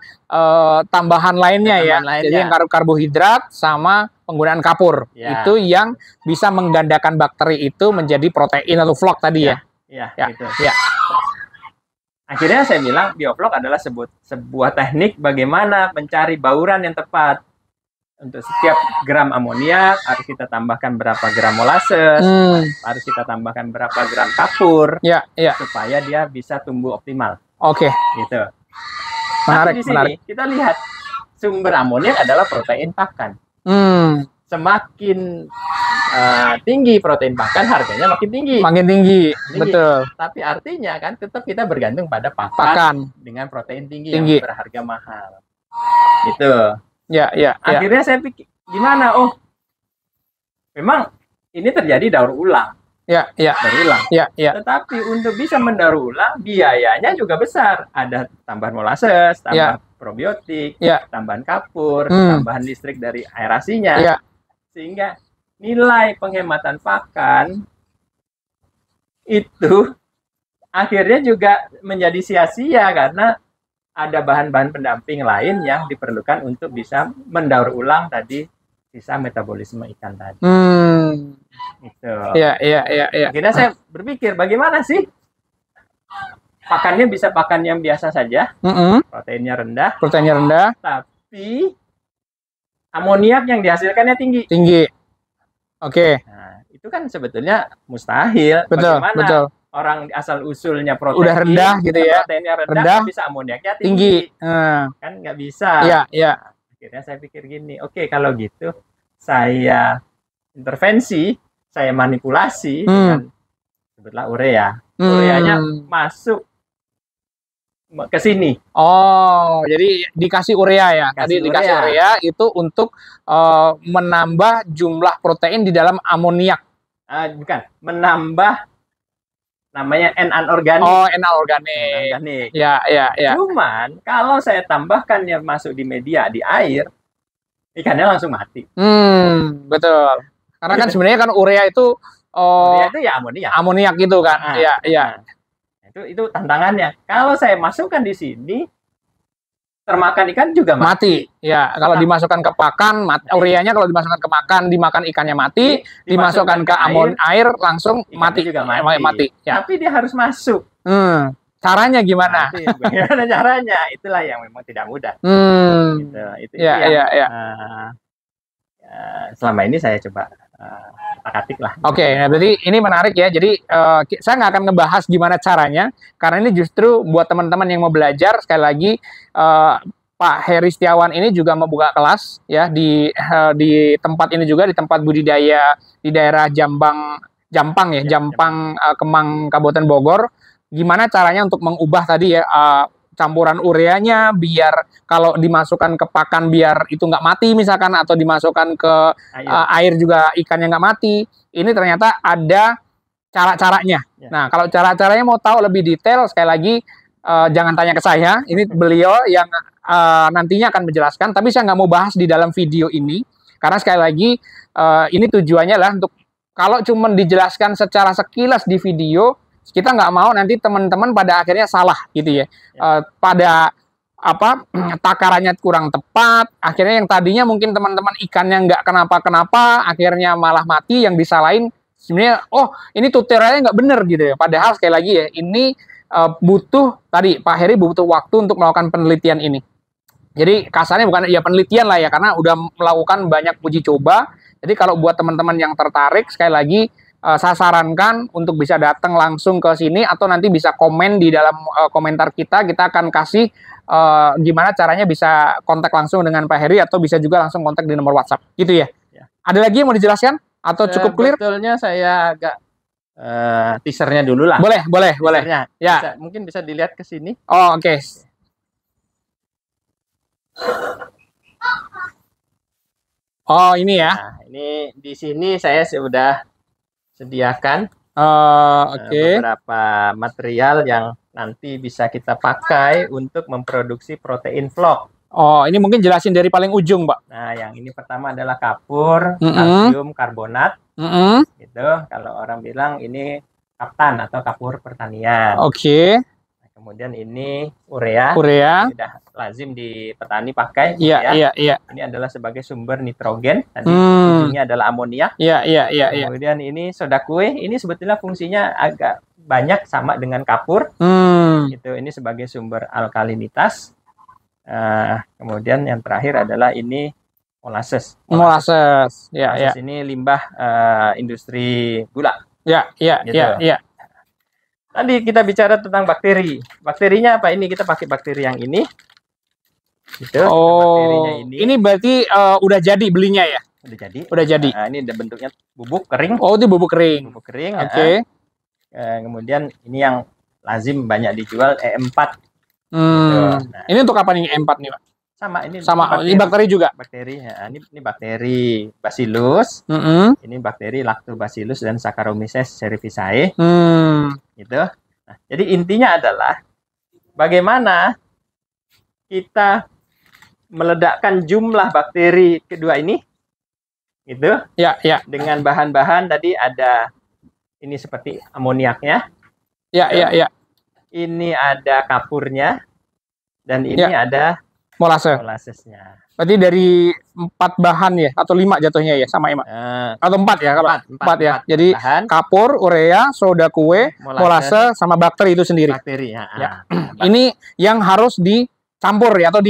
tambahan lainnya ya. Jadi yang karbohidrat sama penggunaan kapur. Itu yang bisa menggandakan bakteri itu menjadi protein atau vlog tadi ya. Gitu. Akhirnya saya bilang bioflok adalah sebuah teknik bagaimana mencari bauran yang tepat. Untuk setiap gram amoniak harus kita tambahkan berapa gram molasses, harus kita tambahkan berapa gram kapur, supaya dia bisa tumbuh optimal. Oke. Gitu. Menarik. Kita lihat sumber amoniak adalah protein pakan. Semakin tinggi protein pakan, harganya makin tinggi. Betul. Tapi artinya kan tetap kita bergantung pada pakan dengan protein tinggi yang berharga mahal. Gitu. Akhirnya saya pikir gimana? Oh, memang ini terjadi daur ulang. Daur ulang. Tetapi untuk bisa mendaur ulang biayanya juga besar. Ada tambahan molasses, tambah probiotik, tambahan kapur, tambahan listrik dari aerasinya. Sehingga nilai penghematan pakan itu akhirnya juga menjadi sia-sia, karena ada bahan-bahan pendamping lain yang diperlukan untuk bisa mendaur ulang tadi sisa metabolisme ikan tadi. Gitu. Akhirnya saya berpikir, bagaimana sih pakannya bisa pakan yang biasa saja, proteinnya rendah, tapi amoniak yang dihasilkannya tinggi. Tinggi. Oke. Nah, itu kan sebetulnya mustahil. Betul, Bagaimana betul. orang asal usulnya protein, Udah rendah gitu ya. proteinnya rendah, bisa amoniaknya tinggi. Kan nggak bisa. Iya, iya. Akhirnya saya pikir gini, oke, kalau gitu saya intervensi, saya manipulasi dengan sebutlah urea. Ureanya masuk ke sini. Oh, jadi dikasih urea ya. Tadi dikasih urea itu untuk menambah jumlah protein di dalam amoniak. Bukan, menambah namanya N-anorganik. Oh, N-anorganik. Ya, ya, ya. Cuman kalau saya tambahkan yang masuk di media, di air, ikannya langsung mati. Betul. Karena kan sebenarnya kan urea itu ya amoniak. Amoniak gitu kan. Iya, iya. Itu tantangannya. Kalau saya masukkan di sini, termakan ikan juga mati. Ya, kalau dimasukkan ke pakan, ureanya kalau dimasukkan ke makan, dimakan ikannya mati, dimasukkan ke air langsung mati juga mati. Ya. Tapi dia harus masuk. Caranya gimana? Gimana caranya? Itulah yang memang tidak mudah. Itu ya, yang, ya. Selama ini saya coba akatik lah. Oke, nah berarti ini menarik ya. Jadi saya nggak akan ngebahas gimana caranya, karena ini justru buat teman-teman yang mau belajar. Sekali lagi, Pak Heri Setiawan ini juga membuka kelas ya di tempat ini juga, di tempat budidaya di daerah Jampang ya, Jampang Kemang Kabupaten Bogor. Gimana caranya untuk mengubah tadi ya campuran ureanya biar kalau dimasukkan ke pakan biar itu nggak mati misalkan, atau dimasukkan ke air juga ikannya nggak mati. Ini ternyata ada cara-caranya. Nah, kalau cara-caranya mau tahu lebih detail, sekali lagi jangan tanya ke saya. Ini beliau yang nantinya akan menjelaskan. Tapi saya nggak mau bahas di dalam video ini karena sekali lagi ini tujuannya adalah untuk kalau cuma dijelaskan secara sekilas di video, kita nggak mau nanti teman-teman pada akhirnya salah gitu ya. Pada takarannya kurang tepat, akhirnya yang tadinya mungkin teman-teman ikannya nggak kenapa-kenapa, akhirnya malah mati, yang disalahin sebenarnya ini tutorialnya nggak bener gitu ya. Padahal sekali lagi ya, ini butuh tadi Pak Heri butuh waktu untuk melakukan penelitian ini. Jadi kasarnya bukan ya penelitian lah ya, karena udah melakukan banyak uji coba. Jadi kalau buat teman-teman yang tertarik, sekali lagi saya sarankan untuk bisa datang langsung ke sini, atau nanti bisa komen di dalam komentar kita akan kasih gimana caranya bisa kontak langsung dengan Pak Heri, atau bisa juga langsung kontak di nomor WhatsApp gitu ya. Ada lagi yang mau dijelaskan atau cukup clear? Sebetulnya saya agak teasernya dulu lah. Boleh. Ya. Mungkin bisa dilihat ke sini. Oh, oke. Oh, ini ya. Nah, ini di sini saya sudah sediakan beberapa material yang nanti bisa kita pakai untuk memproduksi protein vlog. Oh, ini mungkin jelasin dari paling ujung, Pak. Nah, yang ini pertama adalah kapur, kalsium karbonat. Gitu. Kalau orang bilang ini kaptan atau kapur pertanian. Oke. Nah, kemudian ini urea. Ini sudah lazim di petani pakai. Iya. Ini adalah sebagai sumber nitrogen. Tadi ujungnya adalah amonia. Iya. Kemudian ini soda kue. Ini sebetulnya fungsinya agak banyak sama dengan kapur. Gitu. Ini sebagai sumber alkalinitas. Kemudian yang terakhir adalah ini molasses. Ya. Ini limbah industri gula. Ya. Tadi kita bicara tentang bakteri. Bakterinya apa? Ini kita pakai bakteri yang ini. Gitu. Oh, ini berarti udah jadi belinya ya? Udah jadi. Nah, ini bentuknya bubuk kering. Oh, itu bubuk kering. Oke. Kemudian ini yang lazim banyak dijual E4. Gitu. Nah, ini untuk apa nih E4 nih, Pak? Sama. Ini bakteri juga. Ini bakteri Bacillus. Ini bakteri Lactobacillus dan Saccharomyces cerevisiae. Gitu. Nah, jadi intinya adalah bagaimana kita meledakkan jumlah bakteri kedua ini, gitu. Ya. Dengan bahan-bahan tadi ada ini seperti amoniaknya. Ya. Ini ada kapurnya dan ini ada molassesnya. Berarti dari 4 bahan ya, atau 5 jatuhnya ya, sama Ima? Atau 4 ya, kalau 4 ya. Jadi bahan, kapur, urea, soda kue, molasses, sama bakteri itu sendiri. Bakteri, ya. Ini yang harus campur ya atau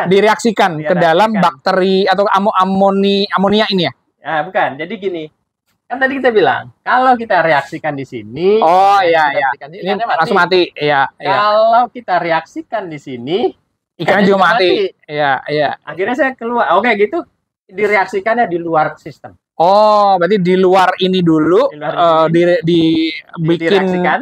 direaksikan ke dalam bakteri atau amonia ini ya? Ya, bukan. Jadi gini, kan tadi kita bilang kalau kita reaksikan di sini, ini langsung mati. Iya. Kalau kita reaksikan di sini, ikannya juga mati. Iya. Akhirnya saya keluar. Oke, gitu direaksikannya di luar sistem. Oh, berarti di luar ini dulu,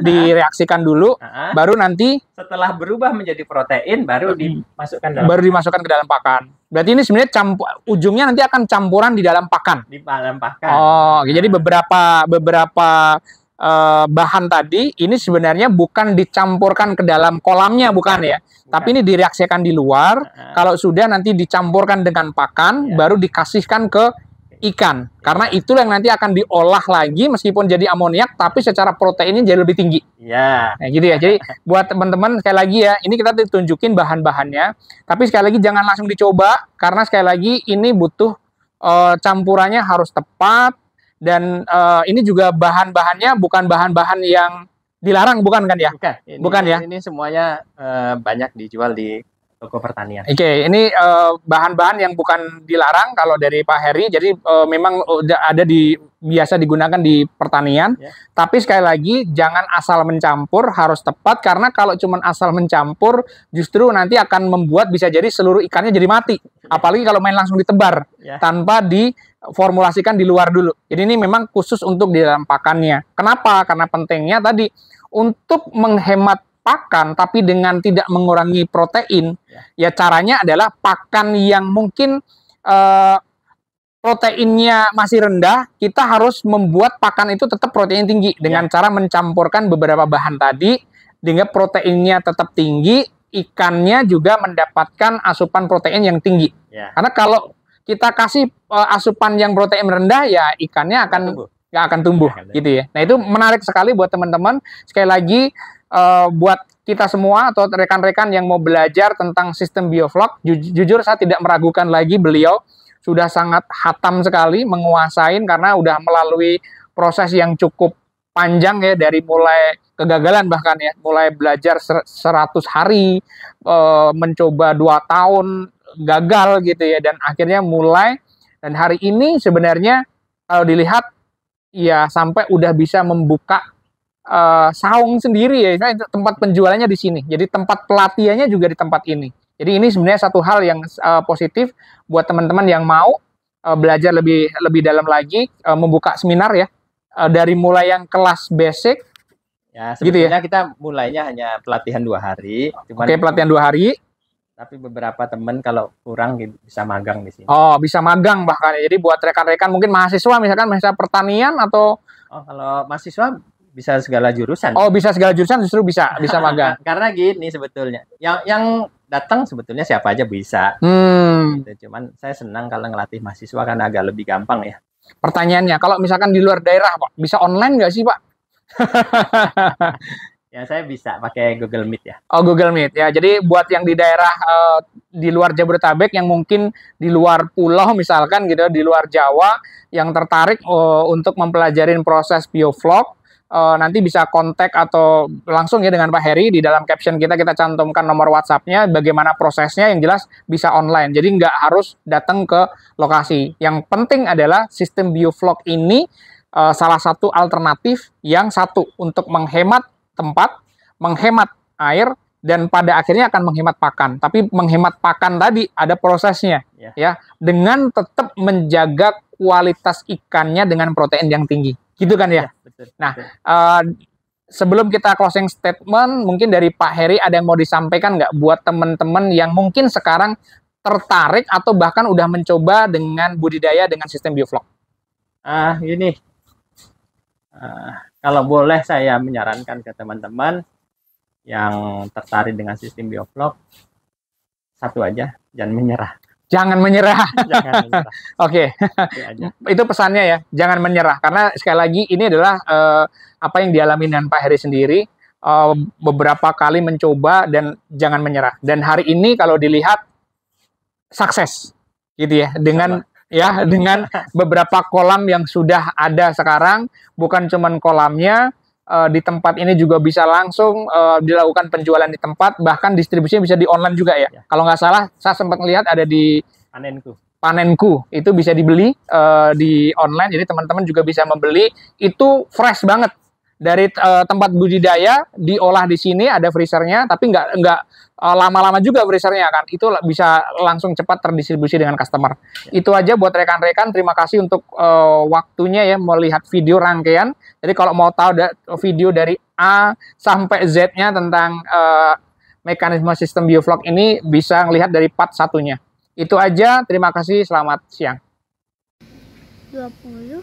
direaksikan dulu, baru nanti setelah berubah menjadi protein, baru dimasukkan ke dalam pakan. Berarti ini sebenarnya ujungnya nanti akan campuran di dalam pakan. Di dalam pakan. Oh, jadi beberapa bahan tadi ini sebenarnya bukan dicampurkan ke dalam kolamnya, bukan ya? Tapi ini direaksikan di luar. Kalau sudah nanti dicampurkan dengan pakan, baru dikasihkan ke ikan, karena itulah yang nanti akan diolah lagi meskipun jadi amoniak, tapi secara proteinnya jadi lebih tinggi. Ya. Nah, gitu ya. Jadi buat teman-teman sekali lagi ya, ini kita tunjukin bahan-bahannya, tapi sekali lagi jangan langsung dicoba karena sekali lagi ini butuh campurannya harus tepat dan ini juga bahan-bahannya bukan bahan-bahan yang dilarang, bukan kan ya? Bukan ya. Ini semuanya banyak dijual di toko pertanian. Oke, ini bahan-bahan yang bukan dilarang kalau dari Pak Heri. Jadi memang ada biasa digunakan di pertanian. Ya. Tapi sekali lagi jangan asal mencampur, harus tepat karena kalau cuma asal mencampur justru nanti akan membuat bisa jadi seluruh ikannya jadi mati. Ya. Apalagi kalau main langsung ditebar tanpa diformulasikan di luar dulu. Jadi ini memang khusus untuk di dalam pakannya. Kenapa? Karena pentingnya tadi untuk menghemat pakan tapi dengan tidak mengurangi protein, ya caranya adalah pakan yang mungkin proteinnya masih rendah, kita harus membuat pakan itu tetap protein tinggi dengan cara mencampurkan beberapa bahan tadi, sehingga proteinnya tetap tinggi, ikannya juga mendapatkan asupan protein yang tinggi. Karena kalau kita kasih asupan yang protein rendah, ya ikannya nggak akan tumbuh, gitu ya. Nah itu menarik sekali buat teman-teman. Sekali lagi, buat kita semua atau rekan-rekan yang mau belajar tentang sistem bioflok, jujur saya tidak meragukan lagi beliau sudah sangat hatam sekali menguasain karena udah melalui proses yang cukup panjang ya, dari mulai kegagalan bahkan ya, mulai belajar 100 hari, mencoba 2 tahun gagal gitu ya, dan akhirnya mulai, dan hari ini sebenarnya kalau dilihat ya sampai udah bisa membuka saung sendiri ya, tempat penjualannya di sini. Jadi tempat pelatihannya juga di tempat ini. Jadi ini sebenarnya satu hal yang positif buat teman-teman yang mau belajar lebih dalam lagi, membuka seminar ya, dari mulai yang kelas basic. Ya, sebetulnya gitu ya? Kita mulainya hanya pelatihan 2 hari. Oke, pelatihan 2 hari. Tapi beberapa teman kalau kurang bisa magang di sini. Oh, bisa magang bahkan. Jadi buat rekan-rekan mungkin mahasiswa misalkan mahasiswa pertanian atau kalau mahasiswa bisa segala jurusan. Oh, bisa segala jurusan justru bisa magang. Karena gini sebetulnya. Yang datang sebetulnya siapa aja bisa. Gitu. Cuman saya senang kalau ngelatih mahasiswa kan agak lebih gampang ya. Pertanyaannya, kalau misalkan di luar daerah, Pak, bisa online nggak sih, Pak? Ya, saya bisa pakai Google Meet ya. Oh, Google Meet ya. Jadi buat yang di daerah di luar Jabodetabek yang mungkin di luar pulau misalkan gitu, di luar Jawa yang tertarik untuk mempelajari proses bioflok, nanti bisa kontak atau langsung ya dengan Pak Heri. Di dalam caption kita cantumkan nomor WhatsApp-nya, bagaimana prosesnya, yang jelas bisa online. Jadi nggak harus datang ke lokasi. Yang penting adalah sistem bioflok ini salah satu alternatif yang satu untuk menghemat tempat, menghemat air, dan pada akhirnya akan menghemat pakan. Tapi menghemat pakan tadi ada prosesnya ya, dengan tetap menjaga kualitas ikannya dengan protein yang tinggi. Gitu kan ya? Betul. Nah, sebelum kita closing statement, mungkin dari Pak Heri ada yang mau disampaikan nggak buat teman-teman yang mungkin sekarang tertarik atau bahkan udah mencoba dengan budidaya dengan sistem bioflok? Gini, kalau boleh saya menyarankan ke teman-teman yang tertarik dengan sistem bioflok, satu aja, jangan menyerah. Jangan menyerah. Oke. Itu pesannya ya, jangan menyerah. Karena sekali lagi ini adalah apa yang dialami dengan Pak Heri sendiri, beberapa kali mencoba dan jangan menyerah. Dan hari ini kalau dilihat sukses gitu ya, dengan beberapa kolam yang sudah ada sekarang, bukan cuman kolamnya, di tempat ini juga bisa langsung dilakukan penjualan di tempat, bahkan distribusinya bisa di online juga ya. Kalau nggak salah, saya sempat melihat ada di Panenku itu bisa dibeli di online, jadi teman-teman juga bisa membeli. Itu fresh banget dari tempat budidaya, diolah di sini, ada freezernya, tapi nggak lama-lama juga freezernya kan, itu bisa langsung cepat terdistribusi dengan customer. Itu aja buat rekan-rekan, terima kasih untuk waktunya ya melihat video rangkaian. Jadi kalau mau tahu video dari A sampai Z-nya tentang mekanisme sistem bioflok ini, bisa ngelihat dari part satunya. Itu aja, terima kasih, selamat siang. 29